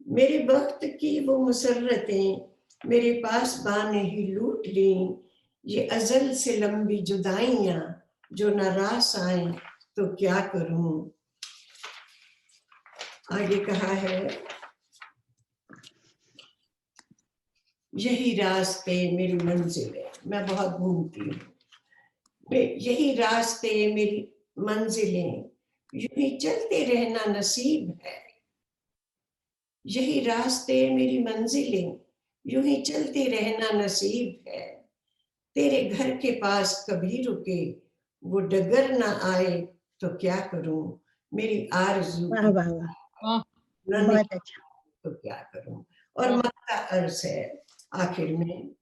मेरे वक्त की वो मुसर्रतें मेरे पास बा ने ही लूट ली। ये अजल से लंबी जुदाइयां जो न रास आए तो क्या करूं। आगे कहा है, यही रास्ते मेरी मंजिलें, मैं बहुत घूमती हूँ, यही रास्ते मेरी मंजिलें, यूं ही चलते रहना नसीब है, यही रास्ते मेरी मंजिलें, यूं ही चलते रहना नसीब है। तेरे घर के पास कभी रुके, वो डगर ना आए तो क्या करूं, मेरी आरज़ू वाह की वाह वाह, वाह न बहुत निभाऊं अच्छा। तो क्या करूं। और वाह मन का अर्ज है आखिर में,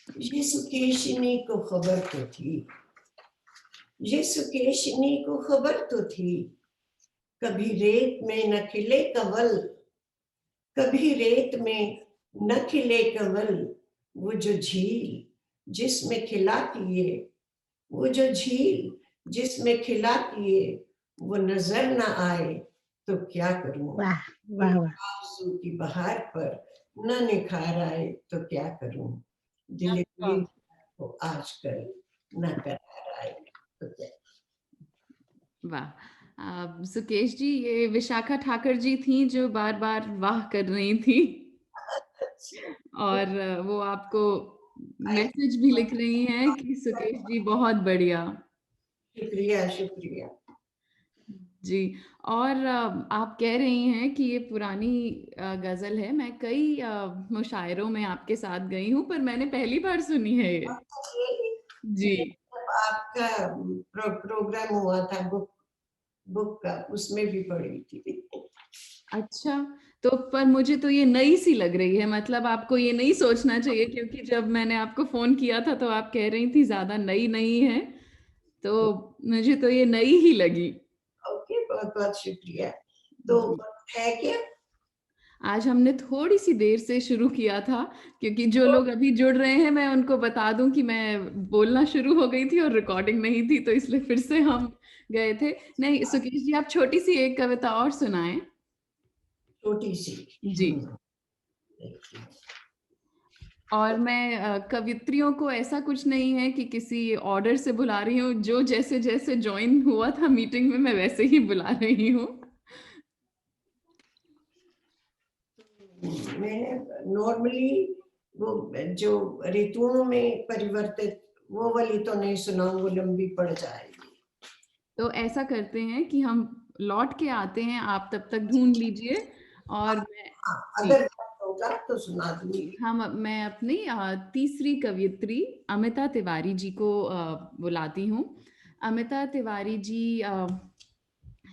यीशु केशनी को खबर तो थी, यीशु केशनी को खबर तो थी, कभी रेत में न खिले कंवल, कभी रेत में न खिले कंवल, वो जो झील जिसमें खिलाती है, वो जो झील जिसमें खिलाती है, वो नजर न आए तो क्या करूं, वाह वाह मेरी वाह, आरज़ू की बहार पर न निखार आए तो क्या करूं, दिल वाह। को आजकल न करार आए तो क्या। वाह। सुकेश जी, ये विशाखा ठाकर जी थी जो बार बार वाह कर रही थी, और वो आपको मैसेज भी लिख रही हैं कि सुकेश जी बहुत बढ़िया। शुक्रिया शुक्रिया। जी। और आप कह रही हैं कि ये पुरानी गजल है। मैं कई मुशायरों में आपके साथ गई हूँ, पर मैंने पहली बार सुनी है ये। जी। आपका प्रोग्राम हुआ था बुक का, उसमें भी पढ़ी थी। अच्छा, तो पर मुझे तो ये नई सी लग रही है। मतलब आपको ये नहीं सोचना चाहिए, क्योंकि जब मैंने आपको फोन किया था तो आप कह रही थी ज्यादा नई नहीं है, तो मुझे तो ये नई ही लगी। ओके, बहुत बहुत शुक्रिया। तो जी। है क्या? आज हमने थोड़ी सी देर से शुरू किया था, क्योंकि जो लोग अभी जुड़ रहे हैं मैं उनको बता दूं कि मैं बोलना शुरू हो गई थी और रिकॉर्डिंग नहीं थी, तो इसलिए फिर से हम गए थे। नहीं सुकेश जी, आप छोटी सी एक कविता और सुनाएं। छोटी सी। जी। और मैं कवित्रियों को ऐसा कुछ नहीं है कि किसी ऑर्डर से बुला रही हूँ, जो जैसे जैसे ज्वाइन हुआ था मीटिंग में मैं वैसे ही बुला रही हूँ। मैं नॉर्मली वो जो ऋतुओं में परिवर्तित वो वाली तो नहीं सुनाऊं, वो लंबी पड़ जाएगी। तो ऐसा करते हैं कि हम लौट के आते हैं, आप तब तक ढूंढ लीजिए और मैं। हाँ, जी। अगर होगा तो सुना दूंगी। मैं अपनी तीसरी कवियत्री अमिता तिवारी जी को बुलाती हूँ। अमिता तिवारी जी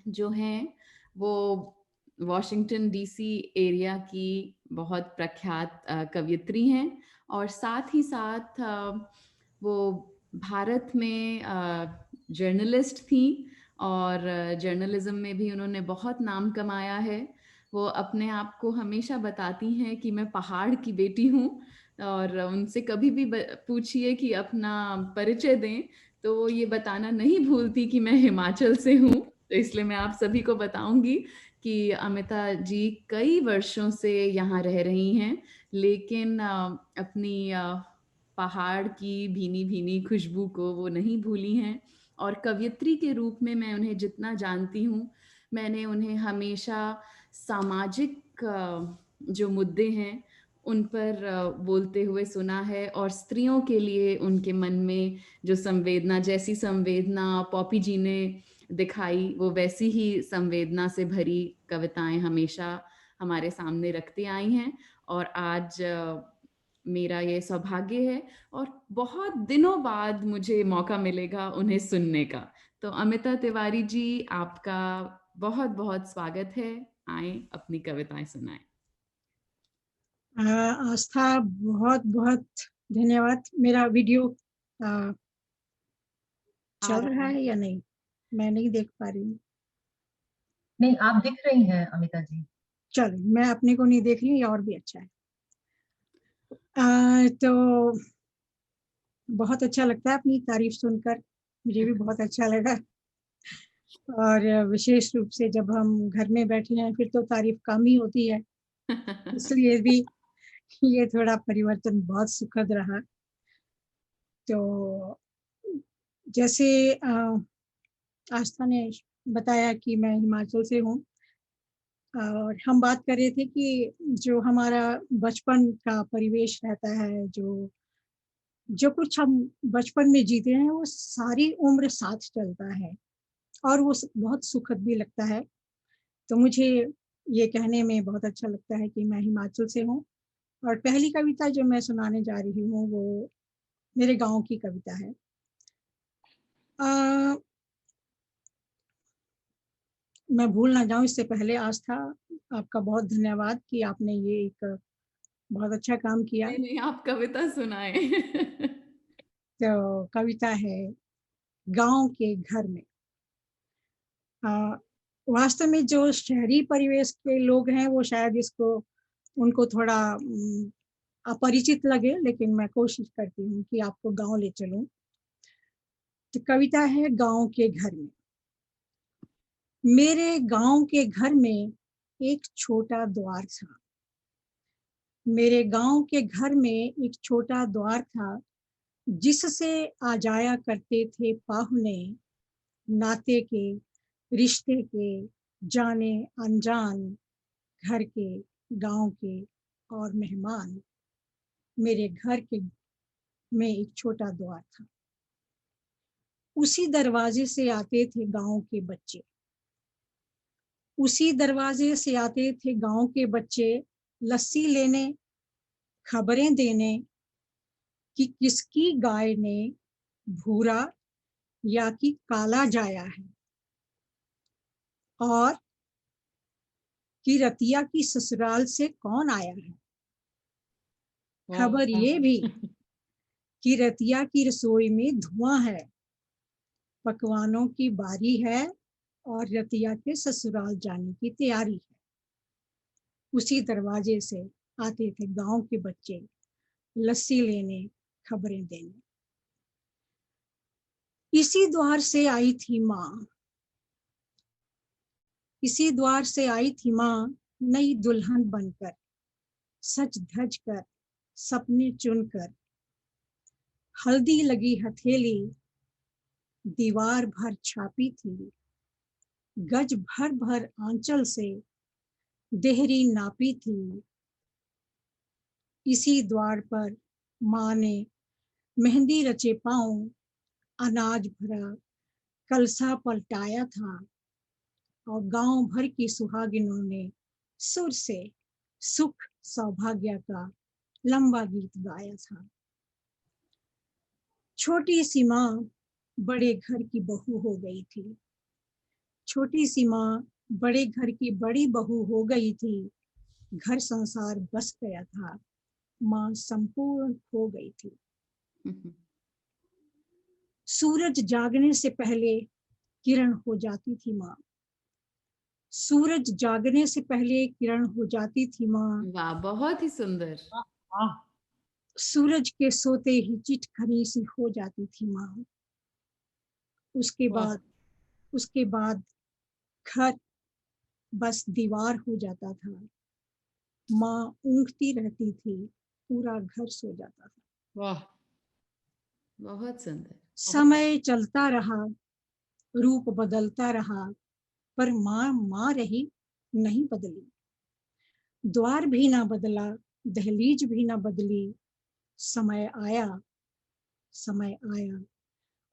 जो हैं वो वॉशिंगटन डीसी एरिया की बहुत प्रख्यात कवियत्री हैं, और साथ ही साथ वो भारत में जर्नलिस्ट थी, और जर्नलिज्म में भी उन्होंने बहुत नाम कमाया है। वो अपने आप को हमेशा बताती हैं कि मैं पहाड़ की बेटी हूँ, और उनसे कभी भी पूछिए कि अपना परिचय दें तो वो ये बताना नहीं भूलती कि मैं हिमाचल से हूँ। तो इसलिए मैं आप सभी को बताऊंगी कि अमिता जी कई वर्षों से यहाँ रह रही हैं, लेकिन अपनी पहाड़ की भीनी भीनी खुशबू को वो नहीं भूली हैं। और कवियत्री के रूप में मैं उन्हें जितना जानती हूँ, मैंने उन्हें हमेशा सामाजिक जो मुद्दे हैं उन पर बोलते हुए सुना है, और स्त्रियों के लिए उनके मन में जो संवेदना, जैसी संवेदना पॉपी जी ने दिखाई, वो वैसी ही संवेदना से भरी कविताएं हमेशा हमारे सामने रखती आई हैं। और आज मेरा ये सौभाग्य है और बहुत दिनों बाद मुझे मौका मिलेगा उन्हें सुनने का। तो अमिता तिवारी जी, आपका बहुत बहुत स्वागत है। आए अपनी कविताएं सुनाएं। आस्था, बहुत बहुत धन्यवाद। मेरा वीडियो चल रहा है या नहीं, मैं नहीं देख पा रही हूँ। नहीं, आप दिख रही हैं अमिता जी। चलो, मैं अपने को नहीं देख रही, और भी अच्छा है। तो बहुत अच्छा लगता है अपनी तारीफ सुनकर, मुझे भी बहुत अच्छा लगा। और विशेष रूप से जब हम घर में बैठे हैं फिर तो तारीफ कम ही होती है, इसलिए भी ये थोड़ा परिवर्तन बहुत सुखद रहा। तो जैसे आस्था ने बताया कि मैं हिमाचल से हूँ, और हम बात कर रहे थे कि जो हमारा बचपन का परिवेश रहता है, जो जो कुछ हम बचपन में जीते हैं वो सारी उम्र साथ चलता है और वो बहुत सुखद भी लगता है। तो मुझे ये कहने में बहुत अच्छा लगता है कि मैं हिमाचल से हूँ और पहली कविता जो मैं सुनाने जा रही हूँ वो मेरे गांव की कविता है। मैं भूल ना जाऊं इससे पहले आस्था, आपका बहुत धन्यवाद कि आपने ये एक बहुत अच्छा काम किया। नहीं नहीं, आप कविता सुनाए। तो कविता है गांव के घर में। वास्तव में जो शहरी परिवेश के लोग हैं वो शायद इसको उनको थोड़ा अपरिचित लगे, लेकिन मैं कोशिश करती हूँ कि आपको गांव ले चलूं। तो कविता है गांव के घर में। मेरे गांव के घर में एक छोटा द्वार था। मेरे गांव के घर में एक छोटा द्वार था जिससे आ जाया करते थे पाहुने, नाते के, रिश्ते के, जाने अनजान, घर के, गांव के और मेहमान। मेरे घर के में एक छोटा द्वार था। उसी दरवाजे से आते थे गांव के बच्चे। उसी दरवाजे से आते थे गांव के बच्चे लस्सी लेने, खबरें देने कि किसकी गाय ने भूरा या कि काला जाया है, और कि रतिया की ससुराल से कौन आया है। खबर ये भी कि रतिया की रसोई में धुआं है, पकवानों की बारी है और रतिया के ससुराल जाने की तैयारी है। उसी दरवाजे से आते थे गांव के बच्चे लस्सी लेने, खबरें देने। इसी द्वार से आई थी माँ। इसी द्वार से आई थी माँ नई दुल्हन बनकर, सज धज कर, सपने चुनकर। हल्दी लगी हथेली दीवार भर छापी थी, गज भर भर आंचल से देहरी नापी थी। इसी द्वार पर माँ ने मेहंदी रचे पाँव अनाज भरा कलसा पलटाया था, और गांव भर की सुहागिनों ने सुर से सुख सौभाग्य का लंबा गीत गाया था। छोटी सी माँ बड़े घर की बहू हो गई थी। छोटी सी माँ बड़े घर की बड़ी बहू हो गई थी। घर संसार बस गया था, माँ संपूर्ण हो गई थी। सूरज जागने से पहले किरण हो जाती थी माँ। सूरज जागने से पहले किरण हो जाती थी माँ। वाह, बहुत ही सुंदर। सूरज के सोते ही चिटखनी सी हो जाती थी माँ। उसके बाद घर बस दीवार हो जाता था। माँ ऊँघती रहती थी, पूरा घर सो जाता था। वाह, बहुत सुंदर। समय चलता रहा, रूप बदलता रहा, पर माँ माँ रही, नहीं बदली। द्वार भी ना बदला, दहलीज भी ना बदली। समय आया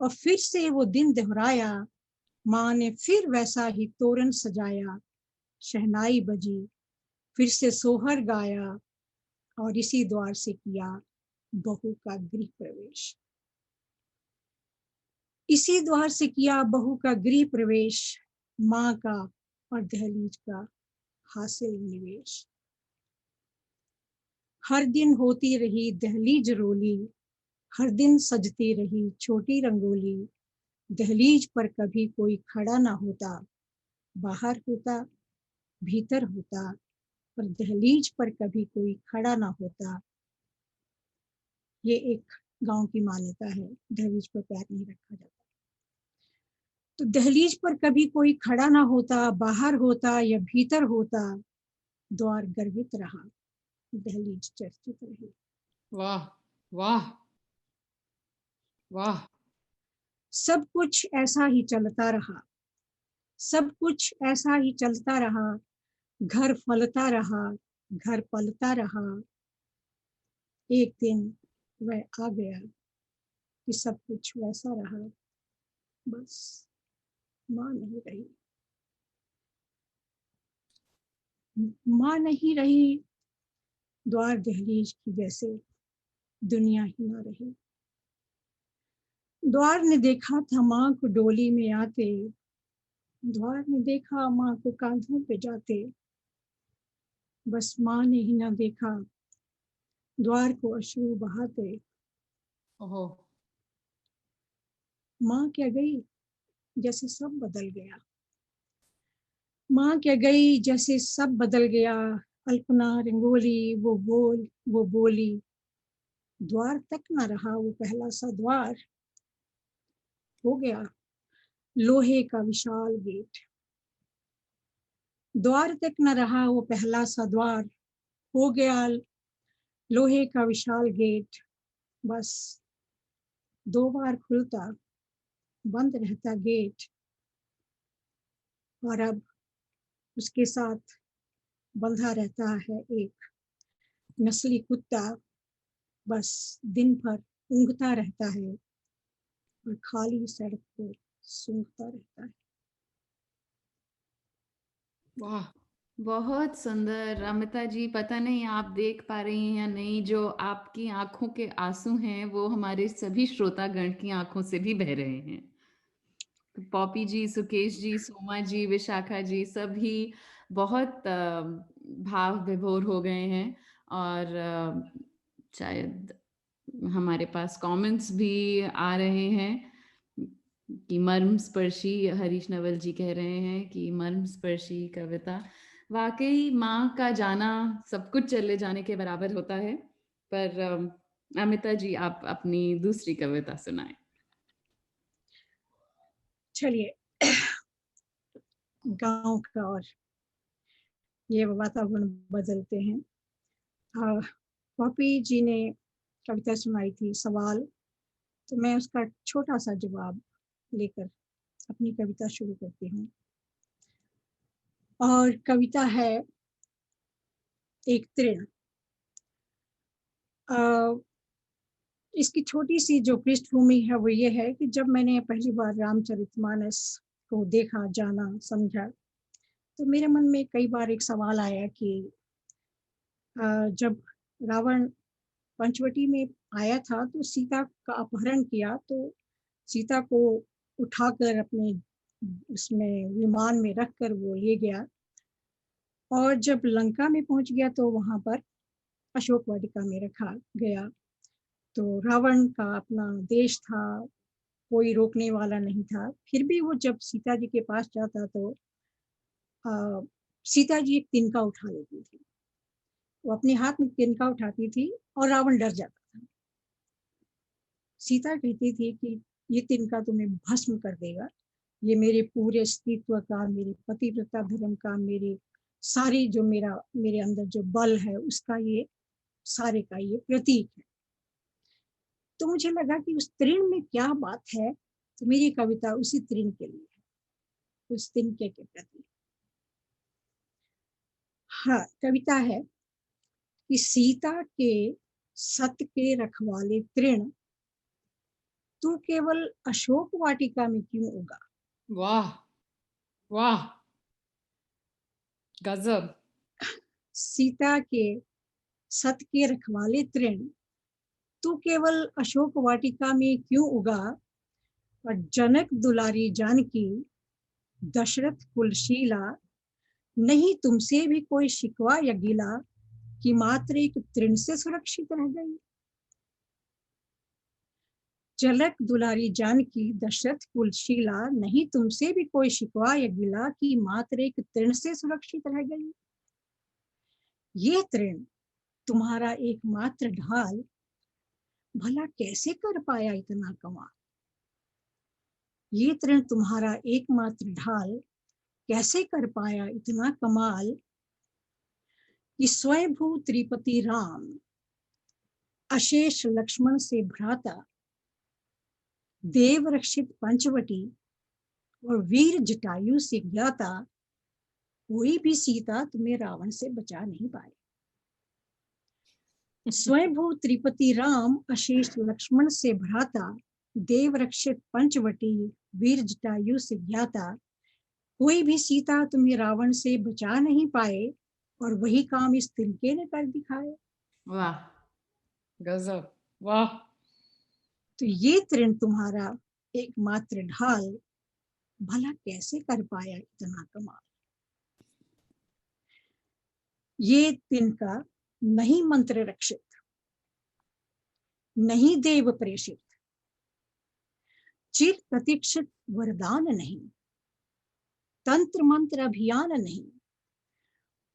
और फिर से वो दिन दोहराया। माँ ने फिर वैसा ही तोरण सजाया, शहनाई बजी, फिर से सोहर गाया, और इसी द्वार से किया बहू का गृह प्रवेश। इसी द्वार से किया बहू का गृह प्रवेश, माँ का और दहलीज का हासिल निवेश। हर दिन होती रही दहलीज रोली, हर दिन सजती रही छोटी रंगोली। दहलीज पर कभी कोई खड़ा ना होता, बाहर होता, भीतर होता, पर दहलीज पर कभी कोई खड़ा ना होता। ये एक गांव की मान्यता है, दहलीज पर पैर नहीं रखा जाता। तो दहलीज पर कभी कोई खड़ा ना होता, बाहर होता या भीतर होता। द्वार गर्वित रहा, दहलीज चर्चित रही। वाह वाह वाह। सब कुछ ऐसा ही चलता रहा, सब कुछ ऐसा ही चलता रहा। घर फलता रहा, घर पलता रहा। एक दिन वह आ गया, कि सब कुछ वैसा रहा, बस माँ नहीं रही। माँ नहीं रही, द्वार दहलीज की जैसे दुनिया ही ना रही। द्वार ने देखा था माँ को डोली में आते, द्वार ने देखा माँ को कांधों पे जाते, बस माँ ने ही ना देखा द्वार को अश्रु बहाते। ओहो, माँ क्या गई जैसे सब बदल गया, माँ क्या गई जैसे सब बदल गया। अल्पना रंगोली वो बोल वो बोली, द्वार तक ना रहा वो पहला सा द्वार, हो गया लोहे का विशाल गेट। द्वार तक न रहा वो पहला सा द्वार, हो गया लोहे का विशाल गेट। बस 2 बार खुलता बंद रहता गेट, और अब उसके साथ बंधा रहता है एक नस्ली कुत्ता, बस दिन भर ऊँघता रहता है और खाली सड़क पर सूंघता रहता है। वाह, बहुत सुंदर अमिता जी। पता नहीं आप देख पा रही हैं या नहीं, जो आपकी आंखों के आंसू हैं वो हमारे सभी श्रोतागण की आंखों से भी बह रहे हैं। तो पॉपी जी, सुकेश जी, सोमा जी, विशाखा जी सभी बहुत भाव विभोर हो गए हैं। और शायद हमारे पास कमेंट्स भी आ रहे हैं कि मर्म स्पर्शी, हरीश नवल जी कह रहे हैं कि मर्म स्पर्शी कविता। वाकई माँ का जाना सब कुछ चले जाने के बराबर होता है। पर अमिता जी आप अपनी दूसरी कविता सुनाएं। चलिए, गांव का और ये वातावरण बदलते हैं। पॉपी जी ने कविता सुनाई थी सवाल, तो मैं उसका छोटा सा जवाब लेकर अपनी कविता शुरू करती हूँ। और कविता है एक तृण। इसकी छोटी सी जो पृष्ठभूमि है वो ये है कि जब मैंने पहली बार रामचरितमानस को देखा, जाना, समझा, तो मेरे मन में कई बार एक सवाल आया कि जब रावण पंचवटी में आया था तो सीता का अपहरण किया, तो सीता को उठाकर अपने उसमें विमान में रखकर वो ले गया, और जब लंका में पहुंच गया तो वहां पर अशोक वाटिका में रखा गया। तो रावण का अपना देश था, कोई रोकने वाला नहीं था। फिर भी वो जब सीता जी के पास जाता तो सीता जी एक तिनका उठा लेती थी, वो अपने हाथ में तिनका उठाती थी और रावण डर जाता था। सीता कहती थी कि ये तिनका तुम्हें भस्म कर देगा, ये मेरे पूरे अस्तित्व का, मेरे पतिव्रता धर्म का, मेरे सारी जो मेरे अंदर जो बल है उसका ये सारे का ये प्रतीक है। तो मुझे लगा कि उस तृण में क्या बात है, तो मेरी कविता उसी तृण के लिए है, उस तिनके के प्रति। हाँ, कविता है कि सीता के सत के रखवाले तृण, तू केवल अशोक वाटिका में क्यों उगा। वाह वाह, गजब। सीता के सत के रखवाले तृण, तू केवल अशोक वाटिका में क्यों उगा, और जनक दुलारी जानकी, दशरथ कुलशीला, नहीं तुमसे भी कोई शिकवा या गिला, कि मात्र एक तृण से सुरक्षित रह गई। जनक दुलारी जानकी, दशरथ कुलशीला, नहीं तुमसे भी कोई शिकवा या गिला, कि मात्र एक तृण से सुरक्षित रह गई। ये तृण तुम्हारा एकमात्र ढाल, भला कैसे कर पाया इतना कमाल। ये तृण तुम्हारा एकमात्र ढाल, कैसे कर पाया इतना कमाल, कि स्वयंभू त्रिपति राम, अशेष लक्ष्मण से भ्राता, देव रक्षित पंचवटी, और वीर जटायु से ज्ञाता, कोई भी सीता तुम्हें रावण से बचा नहीं पाए। स्वयंभू त्रिपति राम, अशेष लक्ष्मण से भ्राता, देव रक्षित पंचवटी वीर जटायु से ज्ञाता, कोई भी सीता तुम्हें रावण से बचा नहीं पाए, और वही काम इस तिनके ने कर दिखाए। वाह, गजब, वाह। तो ये तृण तुम्हारा एकमात्र ढाल, भला कैसे कर पाया इतना कमाल। ये तिनका नहीं मंत्र रक्षित, नहीं देव प्रेषित, चिर प्रतीक्षित वरदान नहीं, तंत्र मंत्र अभियान नहीं,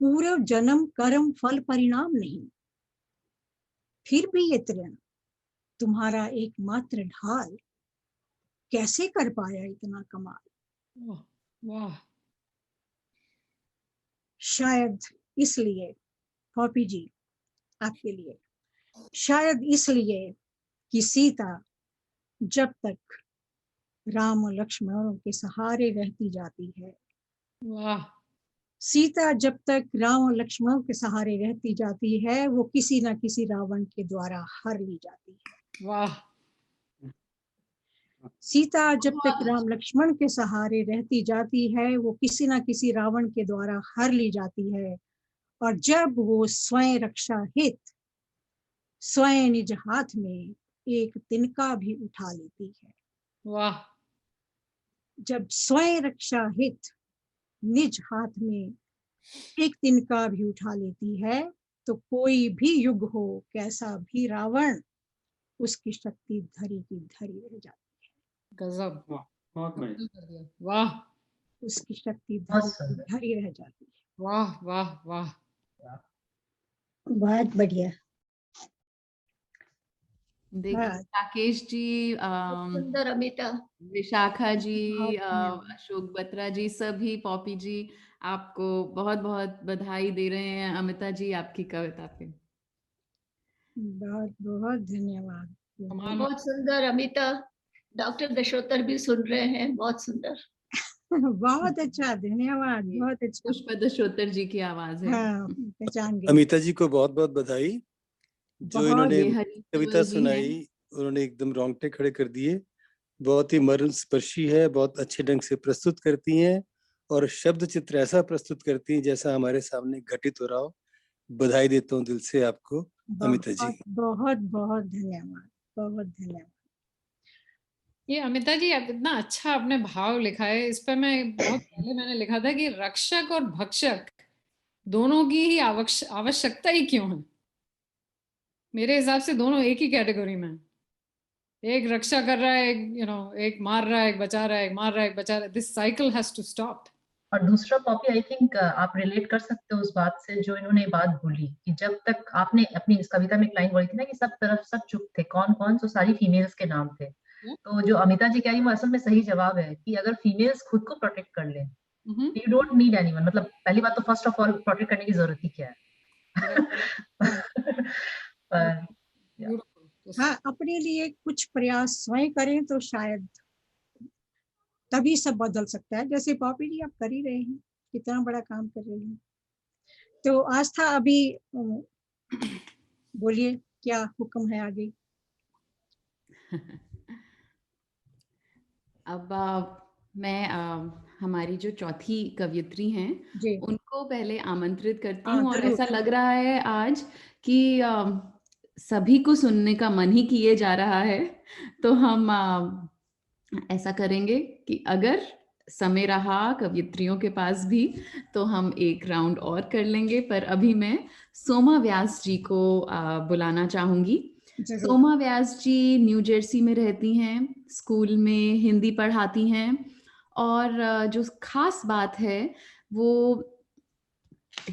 पूर्व जन्म कर्म फल परिणाम नहीं, फिर भी ये तृण तुम्हारा एकमात्र ढाल, कैसे कर पाया इतना कमाल। वाह, वाह। शायद इसलिए पॉपी जी, आपके लिए, शायद इसलिए कि सीता जब तक राम और लक्ष्मणों के सहारे रहती जाती है, वाह, सीता जब तक राम और लक्ष्मणों के सहारे रहती जाती है, वो किसी ना किसी रावण के द्वारा हर ली जाती है। वाह, सीता जब तक राम लक्ष्मण के सहारे रहती जाती है, वो किसी ना किसी रावण के द्वारा हर ली जाती है। और जब वो स्वयं रक्षा हित स्वयं निज हाथ में एक तिनका भी उठा लेती है, वाह, जब स्वयं रक्षा हित निज हाथ में एक तिनका भी उठा लेती है, तो कोई भी युग हो, कैसा भी रावण, उसकी शक्ति धरी की धरी रह जाती है। गजब, बहुत बढ़िया, वाह, उसकी शक्ति धरी की धरी रह जाती है। वाह, वाह, वाह, बहुत बढ़िया। देखिए राकेश जी, सुंदर अमिता, विशाखा जी, अशोक बत्रा जी, सभी, पॉपी जी, आपको बहुत बहुत बधाई दे रहे हैं अमिता जी आपकी कविता पे। बहुत बहुत धन्यवाद। बहुत सुंदर अमिता। डॉक्टर दशोत्तर भी सुन रहे हैं, बहुत सुंदर। बहुत अच्छा, धन्यवाद, बहुत अच्छा। पुष्प दशोत्तर जी की आवाज है। हाँ, पहचान गई। अमिता जी को बहुत बहुत बधाई, जो इन्होंने कविता सुनाई, उन्होंने एकदम रोंगटे खड़े कर दिए। बहुत ही मर्म स्पर्शी है, बहुत अच्छे ढंग से प्रस्तुत करती हैं और शब्द चित्र ऐसा प्रस्तुत करती हैं जैसा हमारे सामने घटित हो रहा हो। बधाई देता हूँ दिल से आपको अमिता जी। बहुत बहुत धन्यवाद, बहुत धन्यवाद। ये अमिता जी, आप इतना अच्छा आपने भाव लिखा है। इस पर मैं बहुत पहले मैंने लिखा था कि रक्षक और भक्षक दोनों की ही आवश्यकता ही क्यों है। मेरे हिसाब से दोनों एक ही कैटेगरी में, एक रक्षा कर रहा है, एक एक मार रहा है, एक बचा रहा है, एक मार रहा है, एक बचा रहा है। This cycle has to stop. और दूसरा पॉपी, आई थिंक आप रिलेट कर सकते हो उस बात से जो इन्होंने बात बोली कि जब तक आपने अपनी इस कविता में एक लाइन बोली थी ना कि सब तरफ सब चुप थे, कौन कौन, तो सारी फीमेल्स के नाम थे। तो जो अमिता जी कह रही है असल में सही जवाब है कि अगर फीमेल्स खुद को प्रोटेक्ट कर लें, यू डोंट नीड एनीवन। मतलब पहली बात तो फर्स्ट ऑफ ऑल प्रोटेक्ट करने की जरूरत ही क्या है। हाँ, अपने लिए कुछ प्रयास स्वयं करें तो शायद तभी सब बदल सकता है। जैसे पॉपी जी आप कर ही रहे हैं, कितना बड़ा काम कर रहे हैं। तो आस्था, अभी बोलिए क्या हुक्म है आगे। अब मैं हमारी जो चौथी कवयित्री हैं उनको पहले आमंत्रित करती हूँ। और ऐसा लग रहा है आज कि सभी को सुनने का मन ही किए जा रहा है, तो हम ऐसा करेंगे कि अगर समय रहा कवयित्रियों के पास भी तो हम एक राउंड और कर लेंगे। पर अभी मैं सोमा व्यास जी को बुलाना चाहूंगी। सोमा व्यास जी न्यू जर्सी में रहती हैं, स्कूल में हिंदी पढ़ाती हैं, और जो खास बात है वो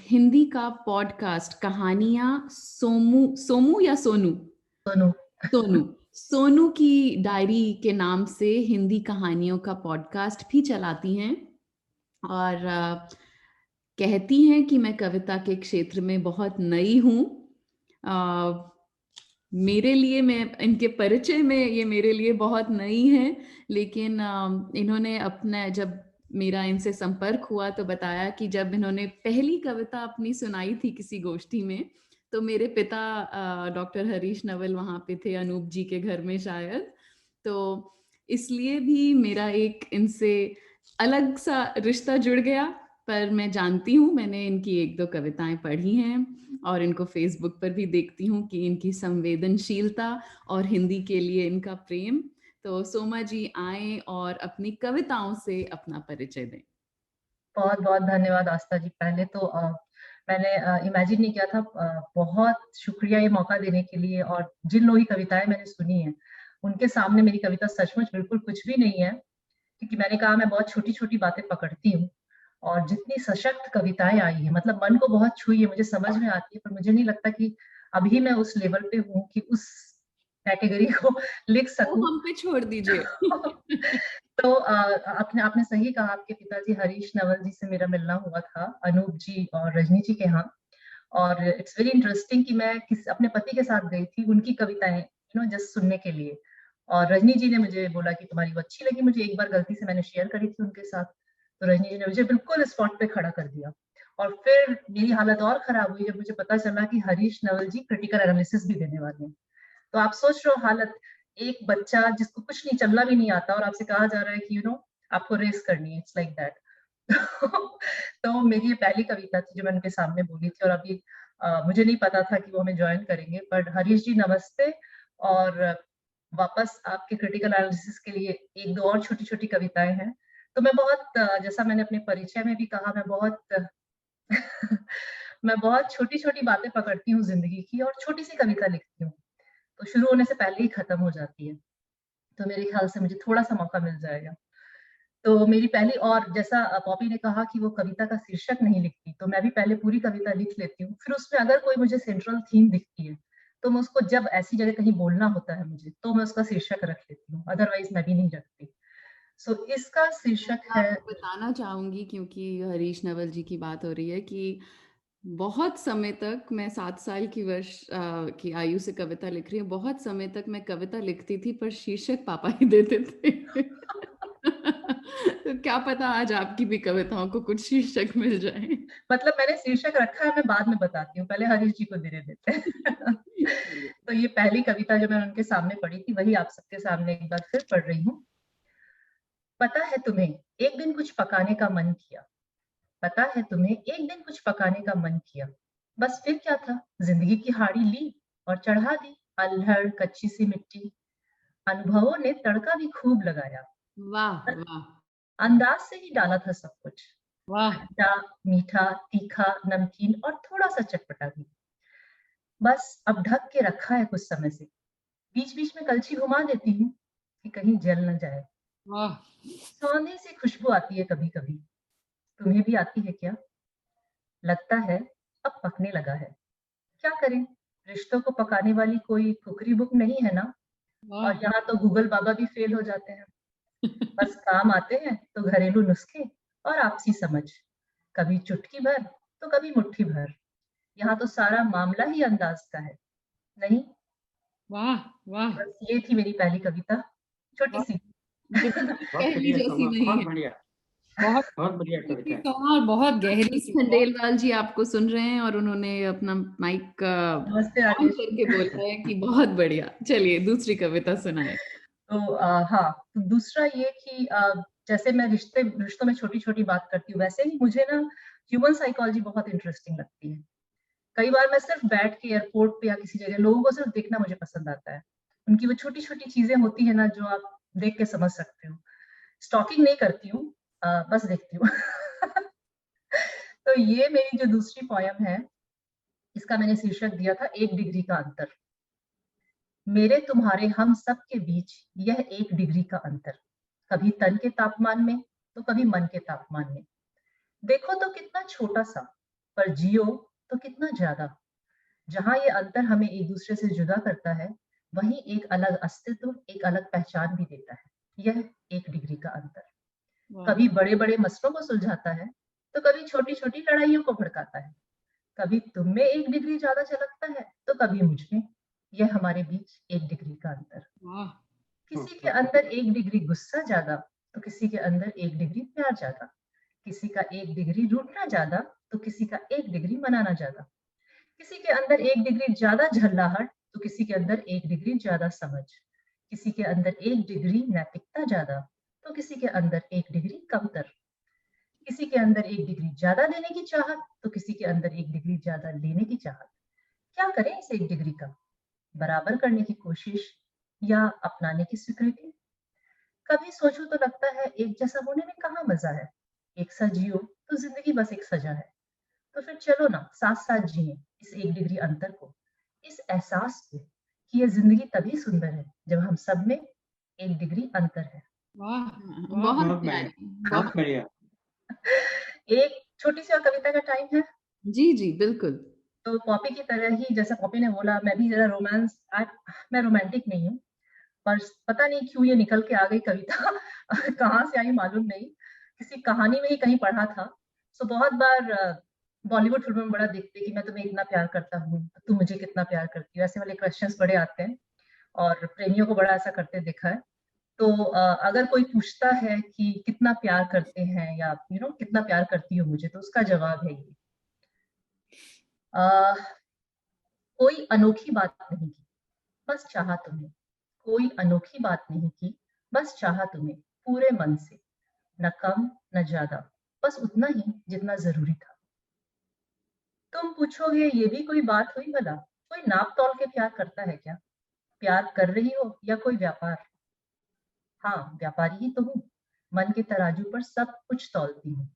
हिंदी का पॉडकास्ट कहानियां सोमू या सोनू सोनू की डायरी के नाम से हिंदी कहानियों का पॉडकास्ट भी चलाती हैं। और कहती हैं कि मैं कविता के क्षेत्र में बहुत नई हूँ। मेरे लिए, मैं इनके परिचय में ये मेरे लिए बहुत नई है, लेकिन इन्होंने अपना, जब मेरा इनसे संपर्क हुआ तो बताया कि जब इन्होंने पहली कविता अपनी सुनाई थी किसी गोष्ठी में, तो मेरे पिता डॉक्टर हरीश नवल वहाँ पे थे, अनूप जी के घर में शायद। तो इसलिए भी मेरा एक इनसे अलग सा रिश्ता जुड़ गया। पर मैं जानती हूँ, मैंने इनकी 1-2 कविताएं पढ़ी हैं और इनको फेसबुक पर भी देखती हूँ कि इनकी संवेदनशीलता और हिंदी के लिए इनका प्रेम। तो सोमा जी आएं और अपनी कविताओं से अपना परिचय दें। बहुत बहुत धन्यवाद आस्था जी। पहले तो मैंने इमेजिन नहीं किया था। बहुत शुक्रिया ये मौका देने के लिए। और जिन लोगों की कविताएं मैंने सुनी है उनके सामने मेरी कविता सचमुच बिल्कुल कुछ भी नहीं है, क्योंकि मैंने कहा मैं बहुत छोटी छोटी बातें पकड़ती हूँ। और जितनी सशक्त कविताएं आई है, मतलब मन को बहुत छुई है, मुझे समझ में आती है, पर मुझे नहीं लगता कि अभी मैं उस लेवल पे हूँ कि उस कैटेगरी को लिख सकूं। हम पे छोड़ दीजिए। तो आपने सही कहा। आपके पिताजी हरीश नवल जी से मेरा मिलना हुआ था, अनूप जी और रजनी जी के यहाँ। और इट्स वेरी इंटरेस्टिंग कि मैं अपने पति के साथ गई थी उनकी कविताएं जस्ट सुनने के लिए। और रजनी जी ने मुझे बोला कि तुम्हारी वो अच्छी लगी मुझे, एक बार गलती से मैंने शेयर करी थी उनके साथ। तो रजनी जी ने मुझे बिल्कुल स्पॉट पे खड़ा कर दिया। और फिर मेरी हालत और खराब हुई जब मुझे पता चला कि हरीश नवल जी क्रिटिकल एनालिसिस भी देने वाले हैं। तो आप सोच रहे हो हालत, एक बच्चा जिसको कुछ नहीं, चलना भी नहीं आता, और आपसे कहा जा रहा है कि आपको रेस करनी है। It's like that. तो मेरी ये पहली कविता थी जो मैं उनके सामने बोली थी। और अभी मुझे नहीं पता था कि वो हमें ज्वाइन करेंगे। बट हरीश जी नमस्ते। और वापस आपके क्रिटिकल एनालिसिस के लिए 1-2 और छोटी छोटी कविताएं हैं। तो मैं बहुत जैसा मैंने अपने परिचय में भी कहा, मैं बहुत मैं बहुत छोटी छोटी बातें पकड़ती हूँ जिंदगी की और छोटी सी कविता लिखती हूँ। तो शुरू होने से पहले ही खत्म हो जाती है। तो मेरे ख्याल से मुझे थोड़ा सा मौका मिल जाएगा। तो मेरी पहली, और जैसा पॉपी ने कहा कि वो कविता का शीर्षक नहीं लिखती, तो मैं भी पहले पूरी कविता लिख लेती हूँ। फिर उसमें अगर कोई मुझे सेंट्रल थीम दिखती है तो मैं उसको, जब ऐसी जगह कहीं बोलना होता है मुझे, तो मैं उसका शीर्षक रख लेती हूँ, अदरवाइज मैं भी नहीं रखती। सो इसका शीर्षक है। बताना चाहूंगी क्योंकि हरीश नवल जी की बात हो रही है कि बहुत समय तक मैं 7 साल की वर्ष की आयु से कविता लिख रही हूँ। बहुत समय तक मैं कविता लिखती थी पर शीर्षक पापा ही देते थे। तो क्या पता आज आपकी भी कविताओं को कुछ शीर्षक मिल जाए। मतलब मैंने शीर्षक रखा है, मैं बाद में बताती हूँ, पहले हरीश जी को देने देते हैं। तो ये पहली कविता जो मैं उनके सामने पढ़ी थी वही आप सबके सामने एक बार फिर पढ़ रही हूँ। पता है तुम्हें एक दिन कुछ पकाने का मन किया, पता है तुम्हें एक दिन कुछ पकाने का मन किया, बस फिर क्या था, जिंदगी की हाड़ी ली और चढ़ा दी अल्हड़ कच्ची सी मिट्टी। अनुभवों ने तड़का भी खूब लगाया। वाह वाह। अंदाज से ही डाला था सब कुछ, वाह। खट्टा मीठा तीखा नमकीन और थोड़ा सा चटपटा भी। बस अब ढक के रखा है कुछ समय से, बीच बीच में कलछी घुमा देती हूँ कि कहीं जल न जाए। वाह। सौंधी सी खुशबू आती है कभी कभी, तुम्हें भी आती है क्या? लगता है अब पकने लगा है। क्या करें, रिश्तों को पकाने वाली कोई कुकरी बुक नहीं है ना। और वाह। यहाँ तो गूगल बाबा भी फेल हो जाते हैं। बस काम आते हैं तो घरेलू नुस्खे और आपसी समझ, कभी चुटकी भर तो कभी मुट्ठी भर। यहाँ तो सारा मामला ही अंदाज का है, नहीं? वाह वाह। बस ये थी मेरी पहली कविता, छोटी सी। कहनी जैसी नहीं है। बहुत बढ़िया, बहुत बहुत बढ़िया कविता है। बहुत गहरी। खंडेलवाल जी आपको सुन रहे हैं और उन्होंने अपना माइक नमस्ते ऑन राजेश। करके बोला है कि बहुत बढ़िया। चलिए दूसरी कविता सुनाए। तो हाँ, तो दूसरा ये कि जैसे मैं रिश्तों में छोटी छोटी बात करती हूँ, वैसे ही मुझे ना ह्यूमन साइकोलॉजी बहुत इंटरेस्टिंग लगती है। कई बार मैं सिर्फ बैठ के एयरपोर्ट पे या किसी जगह लोगों को सिर्फ देखना मुझे पसंद आता है। उनकी वो छोटी छोटी चीजें होती है ना जो आप देख के समझ सकते हो। स्टॉकिंग नहीं करती हूँ, बस देखती हूँ। तो ये मेरी जो दूसरी पोयम है, इसका मैंने शीर्षक दिया था 1 डिग्री का अंतर। मेरे तुम्हारे हम सब के बीच यह 1 डिग्री का अंतर, कभी तन के तापमान में तो कभी मन के तापमान में। देखो तो कितना छोटा सा, पर जियो तो कितना ज्यादा। जहां ये अंतर हमें एक दूसरे से जुदा करता है, वहीं एक अलग अस्तित्व, एक अलग पहचान भी देता है। यह 1 डिग्री का अंतर कभी बड़े बड़े मसलों को सुलझाता है तो कभी छोटी छोटी लड़ाइयों को भड़काता है। कभी तुम में 1 डिग्री ज्यादा झलकता है तो कभी मुझ में। यह हमारे बीच 1 डिग्री का अंतर। किसी के अंदर 1 डिग्री गुस्सा ज्यादा तो किसी के अंदर 1 डिग्री प्यार ज्यादा। किसी का 1 डिग्री रूठना ज्यादा तो किसी का 1 डिग्री मनाना ज्यादा। किसी के अंदर 1 डिग्री ज्यादा झल्लाहट तो किसी के अंदर 1 डिग्री ज्यादा समझ। किसी के अंदर 1 डिग्री नैतिकता ज्यादा तो किसी के अंदर 1 डिग्री कमतर, किसी के अंदर 1 डिग्री ज्यादा देने की चाहत तो किसी के अंदर 1 डिग्री ज्यादा लेने की चाहत। क्या करें इस 1 डिग्री का? बराबर करने की कोशिश या अपनाने की स्वीकृति? कभी सोचो तो लगता है एक जैसा होने में कहाँ मजा है, एक सा जियो तो जिंदगी बस एक सजा है। तो फिर चलो ना साथ साथ जिए इस 1 डिग्री अंतर को, इस एहसास को कि ये जिंदगी तभी सुंदर है जब हम सब में 1 डिग्री अंतर है। वाह, बहुत प्यारी, बहुत बढ़िया। एक छोटी सी और कविता का टाइम है। जी जी बिल्कुल। तो पॉपी की तरह ही, जैसा पॉपी ने बोला, मैं भी जरा रोमांस, मैं रोमांटिक नहीं हूँ, पर पता नहीं क्यों ये निकल के आ गई कविता कहाँ से आई मालूम नहीं, किसी कहानी में ही कहीं पढ़ा था। सो बहुत बार बॉलीवुड फिल्मों में बड़ा देखते कि मैं तुम्हें इतना प्यार करता हूँ, तुम मुझे कितना प्यार करती हो, ऐसे वाले क्वेश्चंस बड़े आते हैं और प्रेमियों को बड़ा ऐसा करते देखा है। तो अगर कोई पूछता है कि कितना प्यार करते हैं या कितना प्यार करती हो मुझे, तो उसका जवाब है ये, कोई अनोखी बात नहीं की, बस चाहा तुम्हें, कोई अनोखी बात नहीं की, बस चाहा तुम्हें पूरे मन से, न कम न ज्यादा, बस उतना ही जितना जरूरी था। तुम पूछोगे ये भी कोई बात हुई भला, कोई नाप तोल के प्यार करता है क्या? प्यार कर रही हो या कोई व्यापार? हाँ, व्यापारी ही तो हूँ, मन के तराजू पर सब कुछ तौलती हूँ।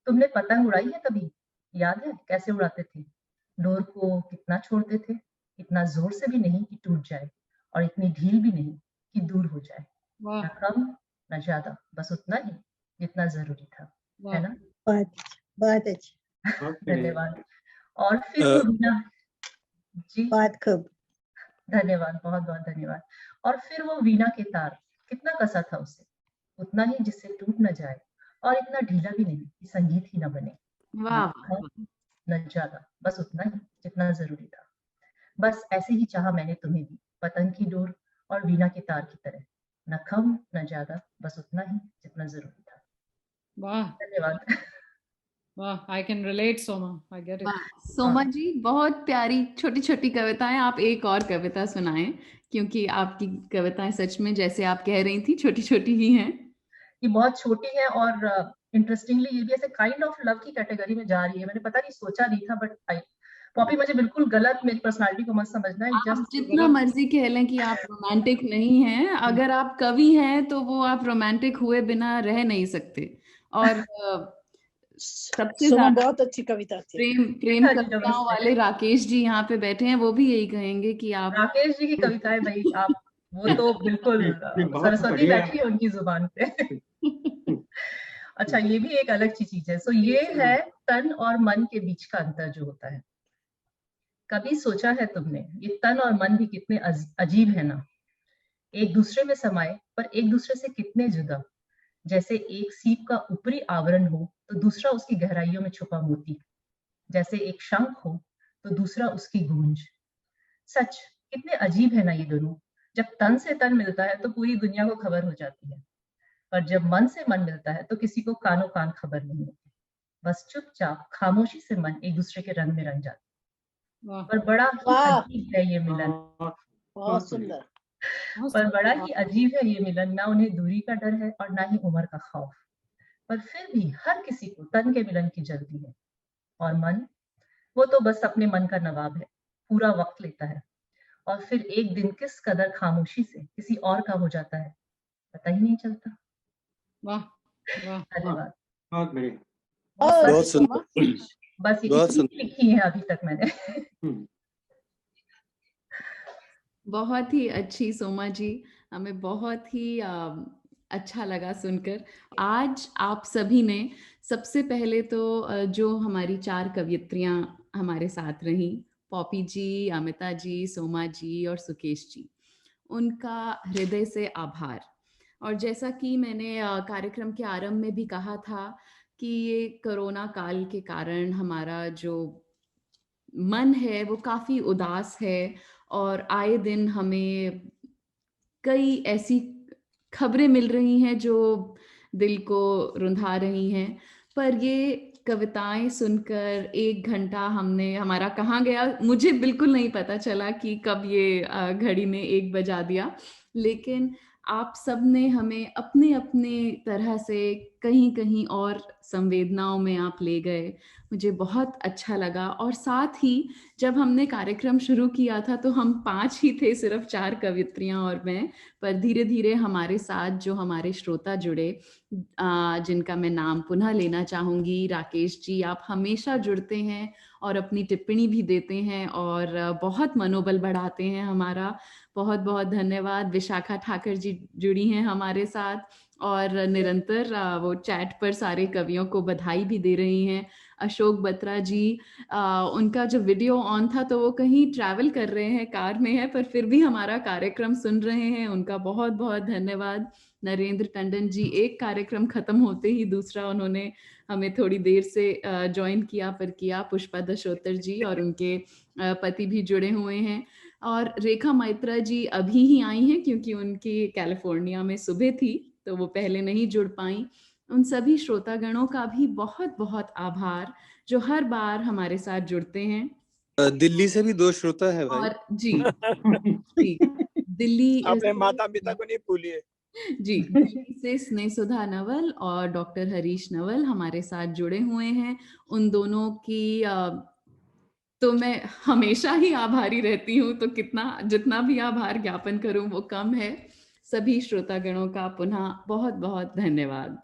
तुमने पतंग उड़ाई है कभी? याद है कैसे उड़ाते थे? डोर को कितना छोड़ते थे, इतना जोर से भी नहीं कि टूट जाए और इतनी ढील भी नहीं कि दूर हो जाए, न कम न ज्यादा, बस उतना ही जितना जरूरी था, है ना? बहुत अच्छा धन्यवाद। और फिर वो वीणा जी, बात खूब, धन्यवाद, बहुत बहुत धन्यवाद। और फिर वो वीणा के तार, कितना कसा था उसे, उतना ही जिससे टूट न जाए और इतना ढीला भी नहीं कि संगीत ही न बने, वाह, न ज्यादा, बस उतना ही जितना जरूरी था। बस ऐसे ही चाहा मैंने तुम्हें भी, पतंग की डोर और वीणा के तार की तरह, न कम न ज्यादा, बस उतना ही जितना जरूरी था। वाह, धन्यवाद। वाह, I can relate, Soma, I get it. Soma जी, बहुत प्यारी छोटी छोटी कविताएं। आप एक और कविता सुनाएं, क्योंकि आपकी कविताएं सच में जैसे आप कह रही थी छोटी छोटी ही हैं। ये बहुत छोटी है और इंटरेस्टिंगली ये भी ऐसे काइंड ऑफ लव की कैटेगरी में जा रही है। मैंने पता नहीं सोचा नहीं था, बट पॉपी मुझे बिल्कुल गलत, मेरी पर्सनालिटी को मत समझना है। आप जितना मर्जी कह लें कि आप रोमांटिक नहीं हैं, अगर आप कवि हैं तो वो आप रोमांटिक हुए बिना रह नहीं सकते। और सबसे ज्यादा बहुत अच्छी कविता थी। प्रेम कविताओं वाले राकेश जी यहाँ पे बैठे हैं, वो भी यही कहेंगे कि आप राकेश जी की कविताएं भाई, आप वो तो बिल्कुल सरस्वती बैठी है उनकी जुबान पे। अच्छा, ये भी एक अलग चीज है। सो ये है तन और मन के बीच का अंतर जो होता है। कभी सोचा है तुमने ये तन और मन भी कितने अजीब है ना, एक दूसरे में समाये पर एक दूसरे से कितने जुदा। जैसे एक सीप का ऊपरी आवरण हो तो दूसरा उसकी गहराइयों में छुपा मोती, जैसे एक शंख हो तो दूसरा उसकी गूंज। सच कितने अजीब है ना ये दोनों। जब तन से तन मिलता है तो पूरी दुनिया को खबर हो जाती है, पर जब मन से मन मिलता है तो किसी को कानो कान खबर नहीं होती। बस चुपचाप खामोशी से मन एक दूसरे के रंग में रंग जाता है। पर बड़ा ही अजीब है ये मिलन, बहुत सुंदर। पर बड़ा ही अजीब है ये मिलन। ना उन्हें दूरी का डर है और ना ही उम्र का खौफ, पर फिर भी हर किसी को तन के मिलन की जल्दी है। और मन, वो तो बस अपने मन का नवाब है, पूरा वक्त लेता है और फिर एक दिन किस कदर खामोशी से किसी और का हो जाता है पता ही नहीं चलता। वाह, वाह, धन्यवाद। बहुत बढ़िया, बहुत सुंदर, बस ये इतनी लिखी है अभी तक मैंने। बहुत ही अच्छी सोमा जी, हमें बहुत ही अच्छा लगा सुनकर। आज आप सभी ने, सबसे पहले तो जो हमारी 4 कवयित्रियां हमारे साथ रहीं, पॉपी जी, अमिता जी, सोमा जी और सुकेश जी, उनका हृदय से आभार। और जैसा कि मैंने कार्यक्रम के आरंभ में भी कहा था कि ये कोरोना काल के कारण हमारा जो मन है वो काफ़ी उदास है और आए दिन हमें कई ऐसी खबरें मिल रही हैं जो दिल को रुंधा रही हैं। पर ये कविताएं सुनकर 1 घंटा हमारा कहाँ गया मुझे बिल्कुल नहीं पता चला कि कब ये घड़ी ने 1 बजा दिया। लेकिन आप सब ने हमें अपने अपने तरह से कहीं कहीं और संवेदनाओं में आप ले गए, मुझे बहुत अच्छा लगा। और साथ ही जब हमने कार्यक्रम शुरू किया था तो हम 5 ही थे, सिर्फ 4 कवियत्रियां और मैं, पर धीरे धीरे हमारे साथ जो हमारे श्रोता जुड़े, जिनका मैं नाम पुनः लेना चाहूंगी। राकेश जी, आप हमेशा जुड़ते हैं और अपनी टिप्पणी भी देते हैं और बहुत मनोबल बढ़ाते हैं हमारा, बहुत बहुत धन्यवाद। विशाखा ठाकर जी जुड़ी हैं हमारे साथ और निरंतर वो चैट पर सारे कवियों को बधाई भी दे रही हैं। अशोक बत्रा जी, उनका जो वीडियो ऑन था तो वो कहीं ट्रैवल कर रहे हैं, कार में है, पर फिर भी हमारा कार्यक्रम सुन रहे हैं, उनका बहुत बहुत धन्यवाद। नरेंद्र टंडन जी, एक कार्यक्रम खत्म होते ही दूसरा उन्होंने हमें थोड़ी देर से ज्वाइन किया पर किया। पुष्पा दशोत्तर जी और उनके पति भी जुड़े हुए हैं। और रेखा मैत्रा जी अभी ही आई हैं क्योंकि उनकी कैलिफोर्निया में सुबह थी तो वो पहले नहीं जुड़ पाई। उन सभी श्रोतागणों का भी बहुत बहुत आभार जो हर बार हमारे साथ जुड़ते हैं। दिल्ली से भी 2 श्रोता है भाई। और जी जी, दिल्ली अपने माता पिता को नहीं भूलिए। जी, दिल्ली से स्नेह सुधा नवल और डॉक्टर हरीश नवल हमारे साथ जुड़े हुए हैं। उन दोनों की तो मैं हमेशा ही आभारी रहती हूँ, तो जितना भी आभार ज्ञापन करूं वो कम है। सभी श्रोतागणों का पुनः बहुत बहुत धन्यवाद।